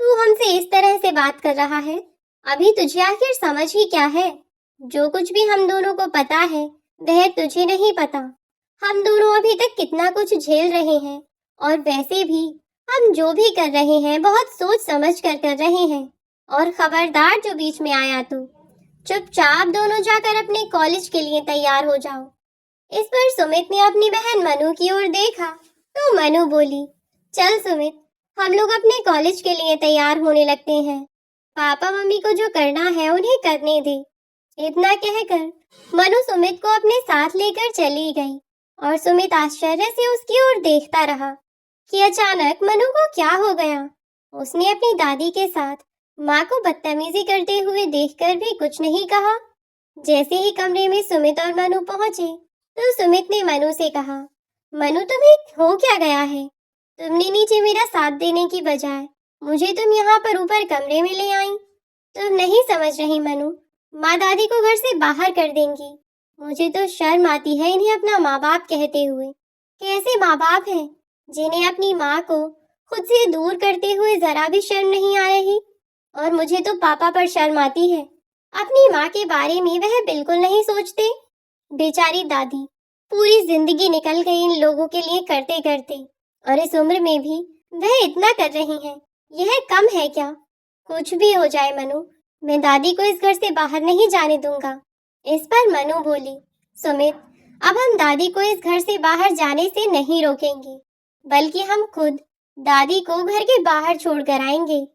तू हमसे इस तरह से बात कर रहा है। अभी तुझे आखिर समझ ही क्या है? जो कुछ भी हम दोनों को पता है वह तुझे नहीं पता। हम दोनों अभी तक कितना कुछ झेल रहे हैं, और वैसे भी हम जो भी कर रहे हैं बहुत सोच समझ कर रहे हैं। और खबरदार जो बीच में आया तो चुपचाप दोनों जाकर अपने कॉलेज के लिए तैयार हो जाओ। इस पर सुमित ने अपनी बहन मनु की ओर देखा तो मनु बोली, चल सुमित, हम लोग अपने कॉलेज के लिए तैयार होने लगते हैं। पापा मम्मी को जो करना है उन्हें करने दे। इतना कहकर मनु सुमित को अपने साथ लेकर चली गई और सुमित आश्चर्य से उसकी ओर देखता रहा कि अचानक मनु को क्या हो गया। उसने अपनी दादी के साथ माँ को बदतमीजी करते हुए देखकर भी कुछ नहीं कहा। जैसे ही कमरे में सुमित और मनु पहुंचे तो सुमित ने मनु से कहा, मनु तुम्हें हो क्या गया है? तुमने नीचे मेरा साथ देने की बजाय मुझे तुम यहाँ पर ऊपर कमरे में ले आई। तुम नहीं समझ रही मनु, माँ दादी को घर से बाहर कर देंगी। मुझे तो शर्म आती है इन्हें अपना माँ बाप कहते हुए। कैसे माँ बाप हैं जिन्हें अपनी माँ को खुद से दूर करते हुए जरा भी शर्म नहीं आ रही। और मुझे तो पापा पर शर्म आती है, अपनी माँ के बारे में वह बिल्कुल नहीं सोचते। बेचारी दादी, पूरी जिंदगी निकल गई इन लोगों के लिए करते करते, और इस उम्र में भी वह इतना कर रही हैं। यह कम है क्या? कुछ भी हो जाए मनु, मैं दादी को इस घर से बाहर नहीं जाने दूंगा। इस पर मनु बोली, सुमित, अब हम दादी को इस घर से बाहर जाने से नहीं रोकेंगे, बल्कि हम खुद दादी को घर के बाहर छोड़कर आएंगे।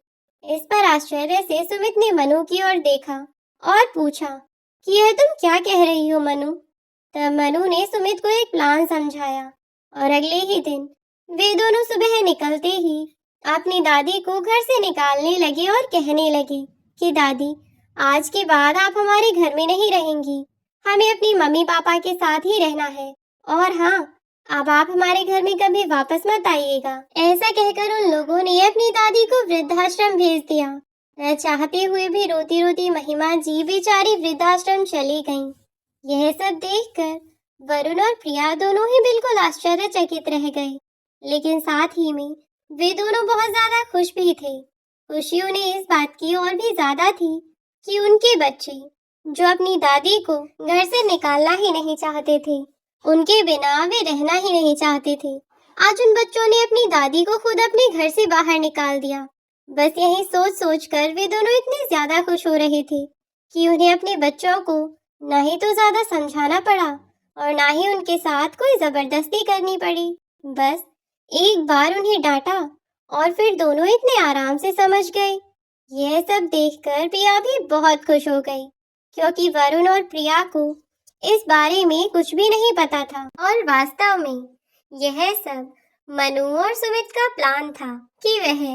इस पर आश्चर्य से सुमित ने मनु की ओर देखा और पूछा, कि यह तुम क्या कह रही हो मनु। तब मनु ने सुमित को एक प्लान समझाया और अगले ही दिन वे दोनों सुबह निकलते ही अपनी दादी को घर से निकालने लगे और कहने लगे कि दादी, आज के बाद आप हमारे घर में नहीं रहेंगी, हमें अपनी मम्मी पापा के साथ ही रहना है। और हाँ, अब आप हमारे घर में कभी वापस मत आइएगा। ऐसा कहकर उन लोगों ने अपनी दादी को वृद्धाश्रम भेज दिया। न चाहते हुए भी रोती रोती महिमा जी बेचारी वृद्धाश्रम चली गईं। यह सब देखकर वरुण और प्रिया दोनों ही बिल्कुल आश्चर्यचकित रह गए, लेकिन साथ ही में वे दोनों बहुत ज्यादा खुश भी थे। खुशी उन्हें इस बात की और भी ज्यादा थी कि उनके बच्चे, जो अपनी दादी को घर से निकालना ही नहीं चाहते थे, उनके बिना वे रहना ही नहीं चाहते थे, आज उन बच्चों ने अपनी दादी को खुद अपने घर से बाहर निकाल दिया। बस यही सोच सोच कर वे दोनों इतने ज्यादा खुश हो रहे थे कि उन्हें अपने बच्चों को ना ही तो ज्यादा समझाना पड़ा और ना ही उनके साथ कोई जबरदस्ती करनी पड़ी। बस एक बार उन्हें डांटा और फिर दोनों इतने आराम से समझ गए। यह सब देखकर प्रिया भी बहुत खुश हो गई, क्योंकि वरुण और प्रिया को इस बारे में कुछ भी नहीं पता था और वास्तव में यह सब मनु और सुमित का प्लान था कि वह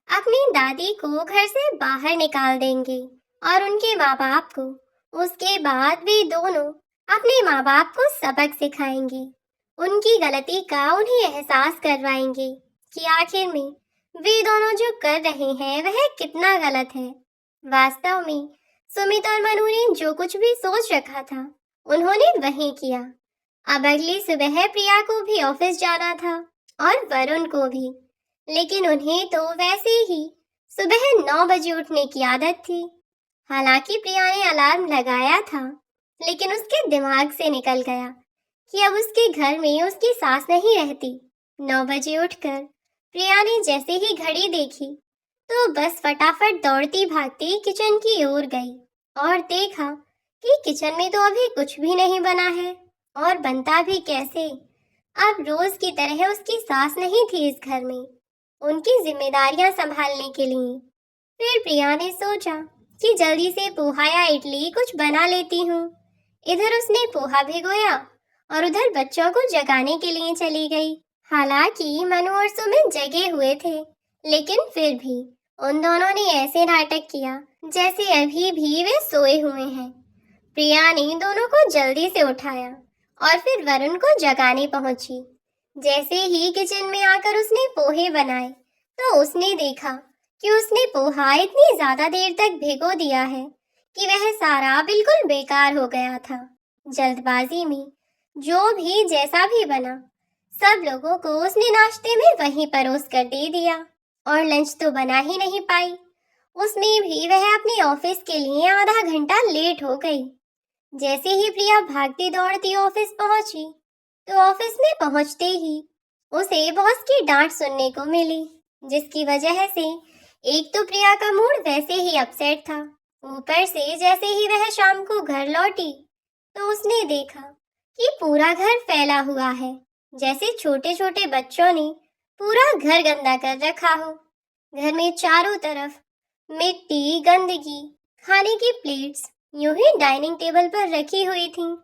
अपनी दादी को घर से बाहर निकाल देंगे और उनके माँ बाप को उसके बाद वे दोनों अपने माँ बाप को सबक सिखाएंगे, उनकी गलती का उन्हें एहसास करवाएंगे कि आखिर में वे दोनों जो कर रहे हैं वह कितना गलत है। वास्तव में सुमित और मनु ने जो कुछ भी सोच रखा था उन्होंने वही किया। अब अगली सुबह प्रिया को भी ऑफिस जाना था और वरुण को भी, लेकिन उन्हें तो वैसे ही सुबह 9 बजे उठने की आदत थी। हालांकि प्रिया ने अलार्म लगाया था, लेकिन उसके दिमाग से निकल गया कि अब उसके घर में उसकी सास नहीं रहती। 9 बजे उठकर प्रिया ने जैसे ही घड़ी देखी तो बस फटाफट दौड़ती भागती किचन की ओर गई और देखा कि किचन में तो अभी कुछ भी नहीं बना है और बनता भी कैसे। अब रोज की तरह उसकी सास नहीं थी इस घर में उनकी जिम्मेदारियां संभालने के लिए। फिर प्रिया ने सोचा कि जल्दी से पोहा या इडली कुछ बना लेती हूँ। इधर उसने पोहा भिगोया और उधर बच्चों को जगाने के लिए चली गई। हालांकि मनु और सुमित जगे हुए थे, लेकिन फिर भी उन दोनों ने ऐसे नाटक किया जैसे अभी भी वे सोए हुए हैं। प्रिया ने दोनों को जल्दी से उठाया और फिर वरुण को जगाने पहुंची। जैसे ही किचन में आकर उसने पोहे बनाए तो उसने देखा कि उसने पोहा इतनी ज्यादा देर तक भिगो दिया है कि वह सारा बिल्कुल बेकार हो गया था। जल्दबाजी में जो भी जैसा भी बना, सब लोगों को उसने नाश्ते में वहीं परोस कर दे दिया और लंच तो बना ही नहीं पाई। उसमें भी वह अपने ऑफिस के लिए आधा घंटा लेट हो गई। जैसे ही प्रिया भागती दौड़ती ऑफिस पहुंची तो ऑफिस में पहुंचते ही उसे बॉस की डांट सुनने को मिली, जिसकी वजह से एक तो प्रिया का मूड वैसे ही अपसेट था, ऊपर से जैसे ही वह शाम को घर लौटी तो उसने देखा कि पूरा घर फैला हुआ है, जैसे छोटे छोटे बच्चों ने पूरा घर गंदा कर रखा हो। घर में चारों तरफ मिट्टी, गंदगी, खाने की प्लेट्स यूं ही डाइनिंग टेबल पर रखी हुई थी,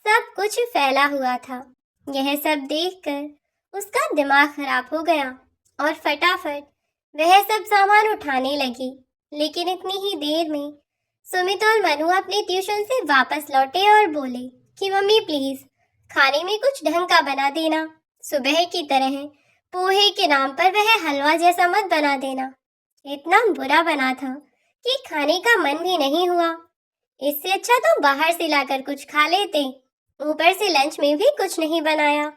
सब कुछ फैला हुआ था। यह सब देखकर उसका दिमाग खराब हो गया और फटाफट वह सब सामान उठाने लगी। लेकिन इतनी ही देर में सुमित और मनु अपने ट्यूशन से वापस लौटे और बोले कि मम्मी प्लीज खाने में कुछ ढंग का बना देना, सुबह की तरह पोहे के नाम पर वह हलवा जैसा मत बना देना। इतना बुरा बना था कि खाने का मन भी नहीं हुआ। इससे अच्छा तो बाहर से लाकर कुछ खा लेते, ऊपर से लंच में भी कुछ नहीं बनाया।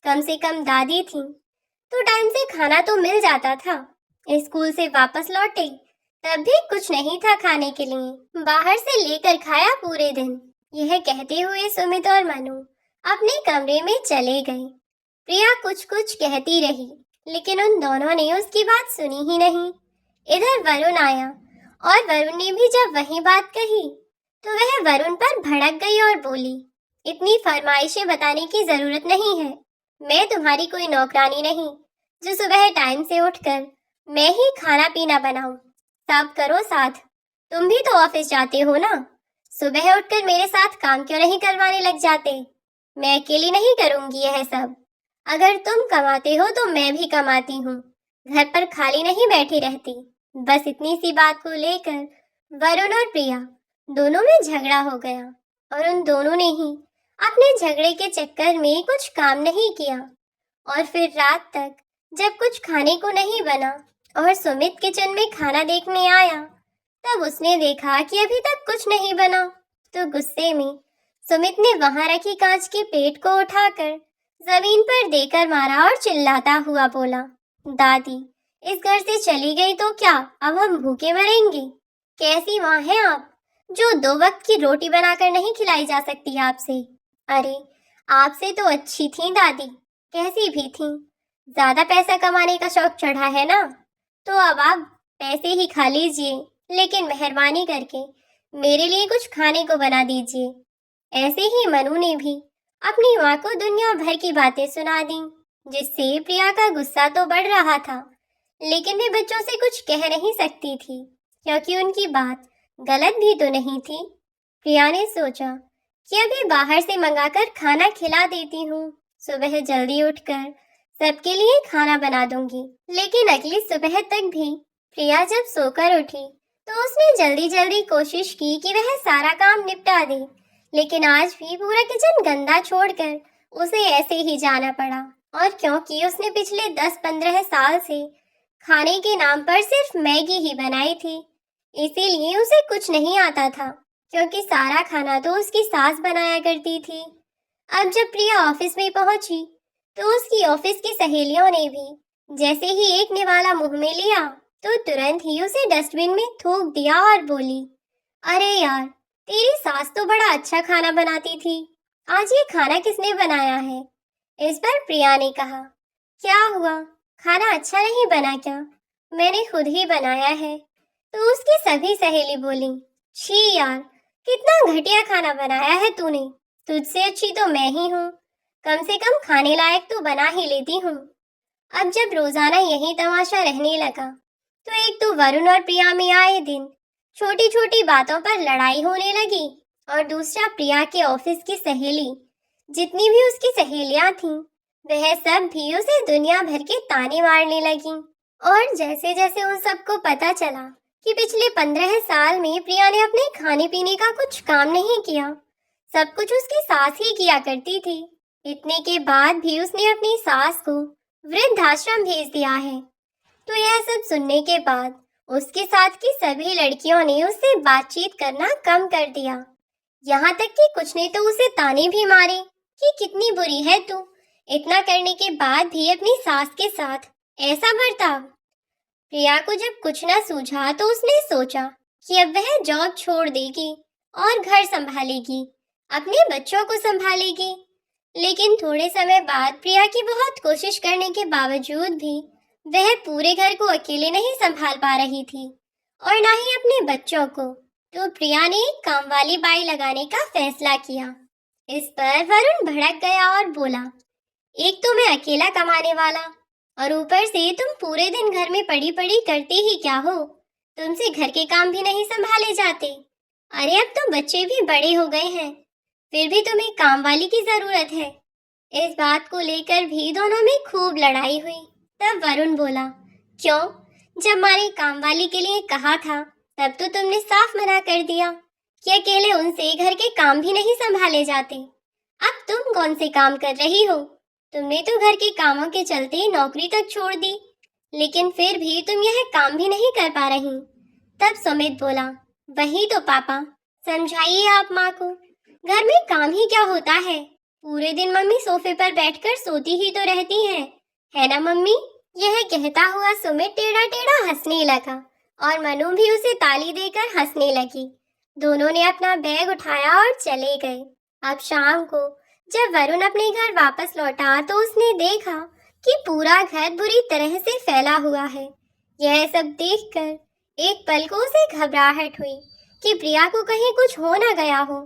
कम से कम दादी थी तो टाइम से खाना तो मिल जाता था। स्कूल से वापस लौटे तब भी कुछ नहीं था खाने के लिए, बाहर से लेकर खाया पूरे दिन। यह कहते हुए सुमित और मनु अपने कमरे में चले गए। प्रिया कुछ कुछ कहती रही, लेकिन उन दोनों ने उसकी बात सुनी ही नहीं। इधर वरुण आया और वरुण ने भी जब वही बात कही तो वह वरुण पर भड़क गई और बोली, इतनी फरमाइशें बताने की जरूरत नहीं है, मैं तुम्हारी कोई नौकरानी नहीं जो सुबह टाइम से उठकर मैं ही खाना पीना बनाऊं। सब करो साथ, तुम भी तो ऑफिस जाते हो ना, सुबह उठकर मेरे साथ काम क्यों नहीं करवाने लग जाते? मैं अकेली नहीं करूंगी यह सब। अगर तुम कमाते हो तो मैं भी कमाती हूँ, घर पर खाली नहीं बैठी रहती। बस इतनी सी बात को लेकर वरुण और प्रिया दोनों में झगड़ा हो गया और उन दोनों ने ही अपने झगड़े के चक्कर में कुछ काम नहीं किया। और फिर रात तक जब कुछ खाने को नहीं बना और सुमित किचन में खाना देखने आया, तब उसने देखा कि अभी तक कुछ नहीं बना। तो गुस्से में सुमित ने वहां रखी कांच की प्लेट को उठाकर जमीन पर देकर मारा और चिल्लाता हुआ बोला, दादी, इस घर से चली गई तो क्या अब हम भूखे मरेंगे? कैसी माँ हैं आप, जो 2 वक्त की रोटी बनाकर नहीं खिलाई जा सकती आपसे? अरे, आपसे तो अच्छी थी दादी, कैसी भी थी। ज्यादा पैसा कमाने का शौक चढ़ा है ना, तो अब आप पैसे ही खा लीजिए, लेकिन मेहरबानी करके मेरे लिए कुछ खाने को बना दीजिए। ऐसे ही मनु ने भी अपनी माँ को दुनिया भर की बातें सुना दी, जिससे प्रिया का गुस्सा तो बढ़ रहा था, लेकिन वे बच्चों से कुछ कह नहीं सकती थी, क्योंकि उनकी बात गलत भी तो नहीं थी। प्रिया ने सोचा कि अभी बाहर से मंगाकर खाना खिला देती हूँ, सुबह जल्दी उठकर सबके लिए खाना बना दूंगी। लेकिन अगली सुबह तक भी प्रिया जब सोकर उठी तो उसने जल्दी जल्दी कोशिश की कि वह सारा काम निपटा दे, लेकिन आज भी पूरा किचन गंदा छोड़कर उसे ऐसे ही जाना पड़ा। और क्योंकि उसने पिछले 10-15 साल से खाने के नाम पर सिर्फ मैगी ही बनाई थी, इसीलिए उसे कुछ नहीं आता था, क्योंकि सारा खाना तो उसकी सास बनाया करती थी। अब जब प्रिया ऑफिस में पहुंची तो उसकी ऑफिस की सहेलियों ने भी जैसे ही एक निवाला मुंह में लिया तो तुरंत ही उसे डस्टबिन में थूक दिया और बोली, अरे यार, तेरी सास तो बड़ा अच्छा खाना बनाती थी, आज ये खाना किसने बनाया है? इस पर प्रिया ने कहा, क्या हुआ, खाना अच्छा नहीं बना क्या? मैंने खुद ही बनाया है। तो उसकी सभी सहेली बोली, छी यार, कितना घटिया खाना बनाया है तूने, तुझसे अच्छी तो मैं ही हूँ, कम से कम खाने लायक तो बना ही लेती हूँ। अब जब रोजाना यही तमाशा रहने लगा तो एक तो वरुण और प्रिया में आए दिन छोटी छोटी बातों पर लड़ाई होने लगी, और दूसरा प्रिया के ऑफिस की सहेली, जितनी भी उसकी सहेलियां थीं, वह सब भी उसे दुनिया भर के ताने मारने लगीं। और जैसे जैसे उन सबको पता चला कि पिछले 15 साल में प्रिया ने अपने खाने पीने का कुछ काम नहीं किया, सब कुछ उसकी सास ही किया करती थी, इतने के बाद भी उसने अपनी सास को वृद्धाश्रम भेज दिया है। तो यह सब सुनने के बाद उसके साथ की सभी लड़कियों ने उससे बातचीत करना कम कर दिया। यहाँ तक कि कुछ ने तो उसे ताने भी मारे कि कितनी बुरी है तू, इतना करने के बाद भी अपनी सास के साथ ऐसा बर्ताव। प्रिया को जब कुछ न सूझा तो उसने सोचा कि अब वह जॉब छोड़ देगी और घर संभालेगी, अपने बच्चों को संभालेगी। लेकिन थोड़े समय बाद प्रिया की बहुत कोशिश करने के बावजूद भी वह पूरे घर को अकेले नहीं संभाल पा रही थी, और ना ही अपने बच्चों को। तो प्रिया ने एक काम वाली बाई लगाने का फैसला किया। इस पर वरुण भड़क गया और बोला, एक तो मैं अकेला कमाने वाला, और ऊपर से तुम पूरे दिन घर में पड़ी पड़ी करते ही क्या हो, तुमसे घर के काम भी नहीं संभाले जाते। अरे अब तो बच्चे भी बड़े हो गए हैं, फिर भी तुम्हें काम वाली की जरूरत है। इस बात को लेकर भी दोनों में खूब लड़ाई हुई। तब वरुण बोला, क्यों, जब मैंने काम वाली के लिए कहा था तब तो तुमने साफ मना कर दिया कि अकेले उनसे घर के काम भी नहीं संभाले जाते। अब तुम कौन से काम कर रही हो? तुमने तो घर के कामों के चलते नौकरी तक छोड़ दी, लेकिन फिर भी तुम यह काम भी नहीं कर पा रही। तब सुमित बोला, वही तो पापा, समझाइए आप माँ को, घर में काम ही क्या होता है, पूरे दिन मम्मी सोफे पर बैठकर सोती ही तो रहती है ना मम्मी? यह कहता हुआ सुमित टेढ़ा टेढ़ा हंसने लगा और मनु भी उसे ताली देकर हंसने लगी। दोनों ने अपना बैग उठाया और चले गए। अब शाम को जब वरुण अपने घर वापस लौटा तो उसने देखा कि पूरा घर बुरी तरह से फैला हुआ है। यह सब देखकर एक पल को उसे घबराहट हुई कि प्रिया को कहीं कुछ हो न गया हो,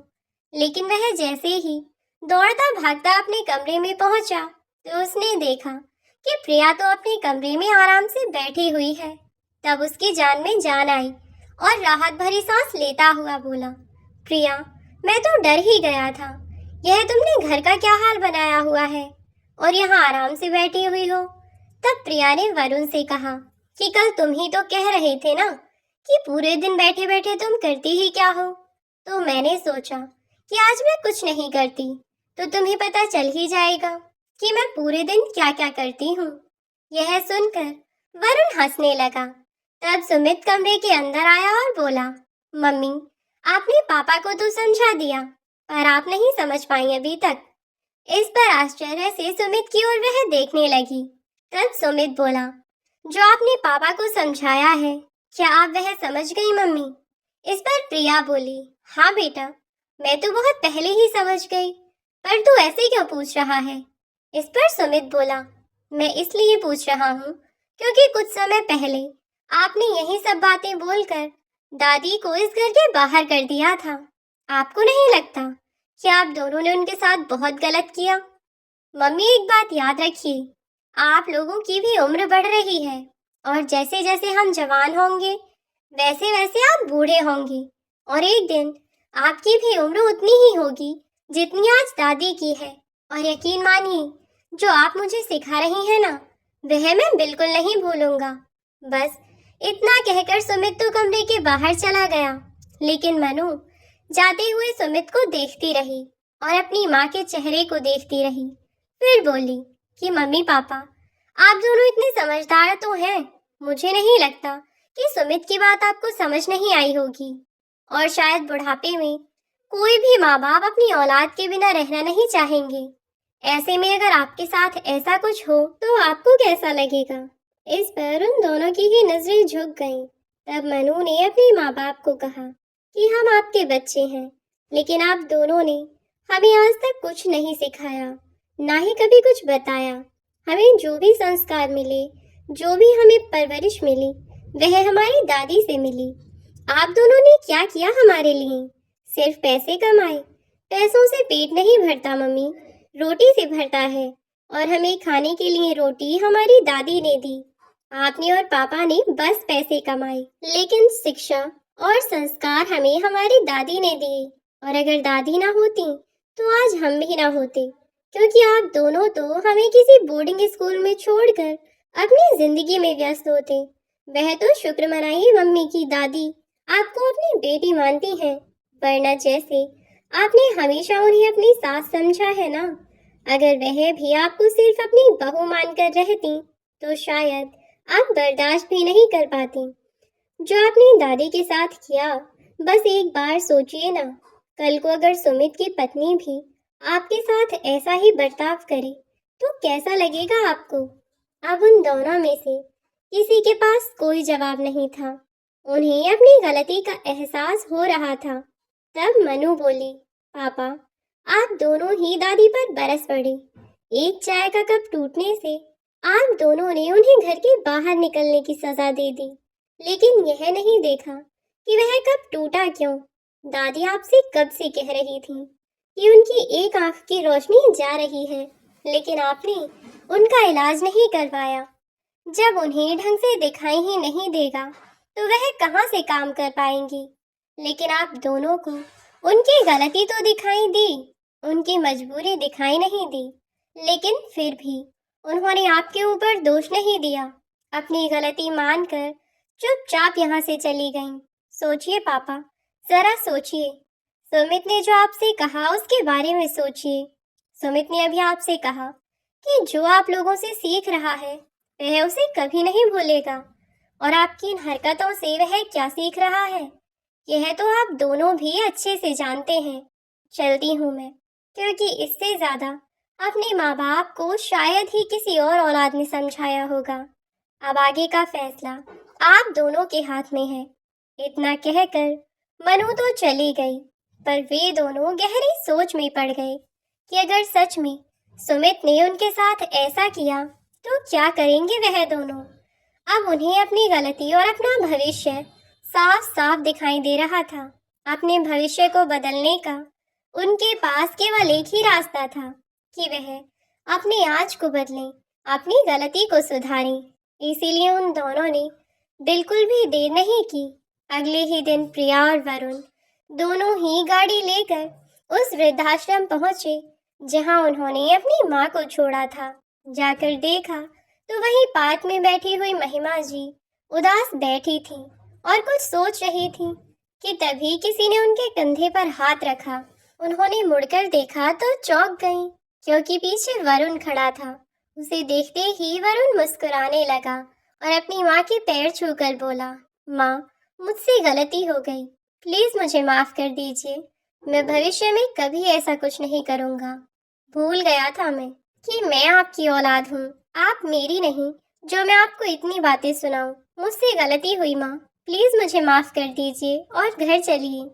लेकिन वह जैसे ही दौड़ता भागता अपने कमरे में पहुंचा तो उसने देखा कि प्रिया तो अपने कमरे में आराम से बैठी हुई है। तब उसकी जान में जान आई और राहत भरी सांस लेता हुआ बोला, प्रिया, मैं तो डर ही गया था। यह तुमने घर का क्या हाल बनाया हुआ है और यहाँ आराम से बैठी हुई हो। तब प्रिया ने वरुण से कहा कि कल तुम ही तो कह रहे थे ना कि पूरे दिन बैठे बैठे तुम करती ही क्या हो। तो मैंने सोचा कि आज मैं कुछ नहीं करती तो तुम्हें पता चल ही जाएगा कि मैं पूरे दिन क्या क्या करती हूँ। यह सुनकर वरुण हंसने लगा। तब सुमित कमरे के अंदर आया और बोला, मम्मी, आपने पापा को तो समझा दिया पर आप नहीं समझ पाई अभी तक। इस पर आश्चर्य से सुमित की ओर वह देखने लगी। तब सुमित बोला, जो आपने पापा को समझाया है क्या आप वह समझ गई मम्मी? इस पर प्रिया बोली, हाँ बेटा, मैं तो बहुत पहले ही समझ गई, पर तू ऐसे क्यों पूछ रहा है? इस पर सुमित बोला, मैं इसलिए पूछ रहा हूँ क्योंकि कुछ समय पहले आपने यही सब बातें बोलकर दादी को इस घर के बाहर कर दिया था। आपको नहीं लगता कि आप दोनों ने उनके साथ बहुत गलत किया? मम्मी, एक बात याद रखिए, आप लोगों की भी उम्र बढ़ रही है और जैसे जैसे हम जवान होंगे वैसे वैसे आप बूढ़े होंगे और एक दिन आपकी भी उम्र उतनी ही होगी जितनी आज दादी की है। और यकीन मानिए, जो आप मुझे सिखा रही हैं ना, वह मैं बिल्कुल नहीं भूलूंगा। बस इतना कहकर सुमित तो कमरे के बाहर चला गया, लेकिन मनु जाते हुए सुमित को देखती रही और अपनी माँ के चेहरे को देखती रही। फिर बोली कि मम्मी पापा, आप दोनों इतने समझदार तो हैं, मुझे नहीं लगता कि सुमित की बात आपको समझ नहीं आई होगी। और शायद बुढ़ापे में कोई भी माँ बाप अपनी औलाद के बिना रहना नहीं चाहेंगे। ऐसे में अगर आपके साथ ऐसा कुछ हो तो आपको कैसा लगेगा? इस पर उन दोनों की ही नजरें झुक गईं। तब मनु ने अपने माँ बाप को कहा कि हम आपके बच्चे हैं, लेकिन आप दोनों ने हमें आज तक कुछ नहीं सिखाया, ना ही कभी कुछ बताया। हमें जो भी संस्कार मिले, जो भी हमें परवरिश मिली, वह हमारी दादी से मिली। आप दोनों ने क्या किया हमारे लिए? सिर्फ पैसे कमाए। पैसों से पेट नहीं भरता मम्मी, रोटी से भरता है। और हमें खाने के लिए रोटी हमारी दादी ने दी। आपने और पापा ने बस पैसे कमाए, लेकिन शिक्षा और संस्कार हमें हमारी दादी ने दिए। और अगर दादी ना होती तो आज हम भी ना होते, क्योंकि आप दोनों तो हमें किसी बोर्डिंग स्कूल में छोड़कर अपनी जिंदगी में व्यस्त होते। वह तो शुक्र मनाइए मम्मी की दादी आपको अपनी बेटी मानती हैं, वरना जैसे आपने हमेशा उन्हें अपनी सास समझा है ना, अगर वह भी आपको सिर्फ अपनी बहू मानकर रहती तो शायद आप बर्दाश्त भी नहीं कर पाती। जो आपने दादी के साथ किया, बस एक बार सोचिए ना, कल को अगर सुमित की पत्नी भी आपके साथ ऐसा ही बर्ताव करे तो कैसा लगेगा आपको? अब उन दोनों में से किसी के पास कोई जवाब नहीं था। उन्हें अपनी गलती का एहसास हो रहा था। तब मनु बोली, पापा, आप दोनों ही दादी पर बरस पड़े। एक चाय का कप टूटने से आप दोनों ने उन्हें घर के बाहर निकलने की सजा दे दी, लेकिन यह नहीं देखा कि वह कप टूटा क्यों। दादी आपसे कब से कह रही थी कि उनकी एक आंख की रोशनी जा रही है, लेकिन आपने उनका इलाज नहीं करवाया। जब उन्हें ढंग से दिखाई ही नहीं देगा तो वह कहाँ से काम कर पाएंगी? लेकिन आप दोनों को उनकी गलती तो दिखाई दी, उनकी मजबूरी दिखाई नहीं दी, लेकिन फिर भी उन्होंने आपके ऊपर दोष नहीं दिया। अपनी गलती मानकर चुपचाप यहाँ से चली गईं। सोचिए पापा, जरा सोचिए। सुमित ने जो आपसे कहा उसके बारे में सोचिए। सुमित ने अभी आपसे कहा कि जो आप लोगों से सीख रहा है वह उसे कभी नहीं भूलेगा, और आपकी इन हरकतों से वह क्या सीख रहा है यह तो आप दोनों भी अच्छे से जानते हैं। चलती हूँ मैं, क्योंकि इससे ज्यादा अपने माँ बाप को शायद ही किसी और औलाद ने समझाया होगा। अब आगे का फैसला आप दोनों के हाथ में है। इतना कहकर मनु तो चली गई, पर वे दोनों गहरी सोच में पड़ गए कि अगर सच में सुमित ने उनके साथ ऐसा किया तो क्या करेंगे वह दोनों। अब उन्हें अपनी गलती और अपना भविष्य साफ साफ दिखाई दे रहा था। अपने भविष्य को बदलने का उनके पास केवल एक ही रास्ता था कि वह अपने आज को बदलें, अपनी गलती को सुधारें। इसीलिए उन दोनों ने बिल्कुल भी देर नहीं की। अगले ही दिन प्रिया और वरुण दोनों ही गाड़ी लेकर उस वृद्धाश्रम पहुंचे जहां उन्होंने अपनी माँ को छोड़ा था। जाकर देखा तो वहीं पार्क में बैठी हुई महिमा जी उदास बैठी थी और कुछ सोच रही थी कि तभी किसी ने उनके कंधे पर हाथ रखा। उन्होंने मुड़कर देखा तो चौंक गईं, क्योंकि पीछे वरुण खड़ा था। उसे देखते ही वरुण मुस्कुराने लगा और अपनी माँ के पैर छूकर बोला, माँ, मुझसे गलती हो गई, प्लीज मुझे माफ कर दीजिए। मैं भविष्य में कभी ऐसा कुछ नहीं करूँगा। भूल गया था मैं कि मैं आपकी औलाद हूँ, आप मेरी नहीं, जो मैं आपको इतनी बातें सुनाऊं। मुझसे गलती हुई माँ, प्लीज मुझे माफ कर दीजिए और घर चलिए।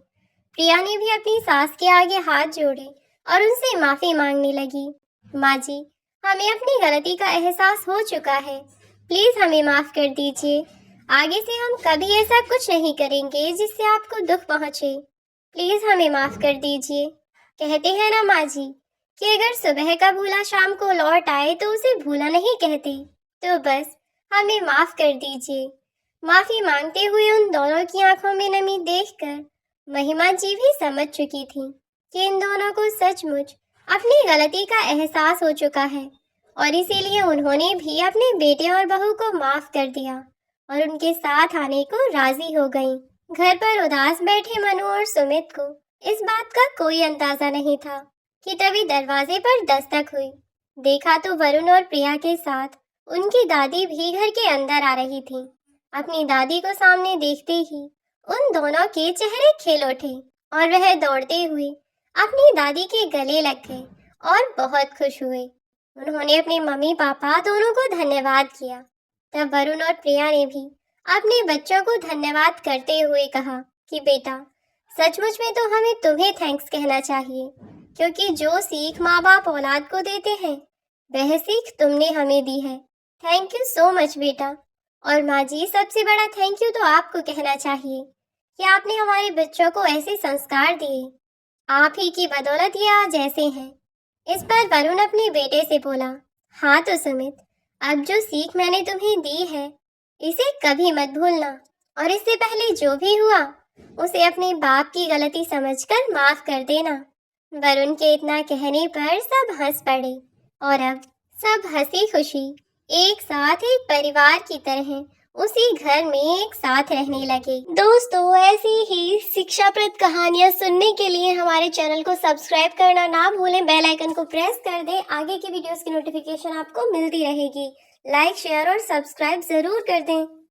प्रिया ने भी अपनी सास के आगे हाथ जोड़े और उनसे माफी मांगने लगी। माँ जी, हमें अपनी गलती का एहसास हो चुका है, प्लीज हमें माफ कर दीजिए। आगे से हम कभी ऐसा कुछ नहीं करेंगे जिससे आपको दुख पहुंचे। प्लीज हमें माफ कर दीजिए। कहते हैं ना माँ जी कि अगर सुबह का भूला शाम को लौट आए तो उसे भूला नहीं कहते। तो बस हमें माफ कर दीजिए। माफी मांगते हुए उन दोनों की आंखों में नमी देखकर महिमा जी भी समझ चुकी थी कि इन दोनों को सचमुच अपनी गलती का एहसास हो चुका है और इसीलिए उन्होंने भी अपने बेटे और बहू को माफ कर दिया और उनके साथ आने को राजी हो गईं। घर पर उदास बैठे मनु और सुमित को इस बात का कोई अंदाजा नहीं था कि तभी दरवाजे पर दस्तक हुई। देखा तो वरुण और प्रिया के साथ उनकी दादी भी घर के अंदर आ रही थी। अपनी दादी को सामने देखते ही उन दोनों के चेहरे खिल उठे और वह दौड़ते हुए अपनी दादी के गले लग गए और बहुत खुश हुए। उन्होंने अपने मम्मी पापा दोनों को धन्यवाद किया। तब वरुण और प्रिया ने भी अपने बच्चों को धन्यवाद करते हुए कहा कि बेटा, सचमुच में तो हमें तुम्हें थैंक्स कहना चाहिए, क्योंकि जो सीख माँ बाप औलाद को देते हैं वह सीख तुमने हमें दी है। थैंक यू सो मच बेटा। और माँ जी, सबसे बड़ा थैंक यू तो आपको कहना चाहिए कि आपने हमारे बच्चों को ऐसे संस्कार दिए। आप ही की बदौलत ये आज ऐसे हैं। इस पर वरुण अपने बेटे से बोला, हाँ तो सुमित, अब जो सीख मैंने तुम्हें दी है इसे कभी मत भूलना और इससे पहले जो भी हुआ उसे अपने बाप की गलती समझकर माफ कर देना। वरुण के इतना कहने पर सब हंस पड़े और अब सब हंसी खुशी एक साथ एक परिवार की तरह उसी घर में एक साथ रहने लगे। दोस्तों, ऐसी ही शिक्षाप्रद कहानियाँ सुनने के लिए हमारे चैनल को सब्सक्राइब करना ना भूलें। बेल आइकन को प्रेस कर दें, आगे की वीडियोस की नोटिफिकेशन आपको मिलती रहेगी। लाइक, शेयर और सब्सक्राइब जरूर कर दें।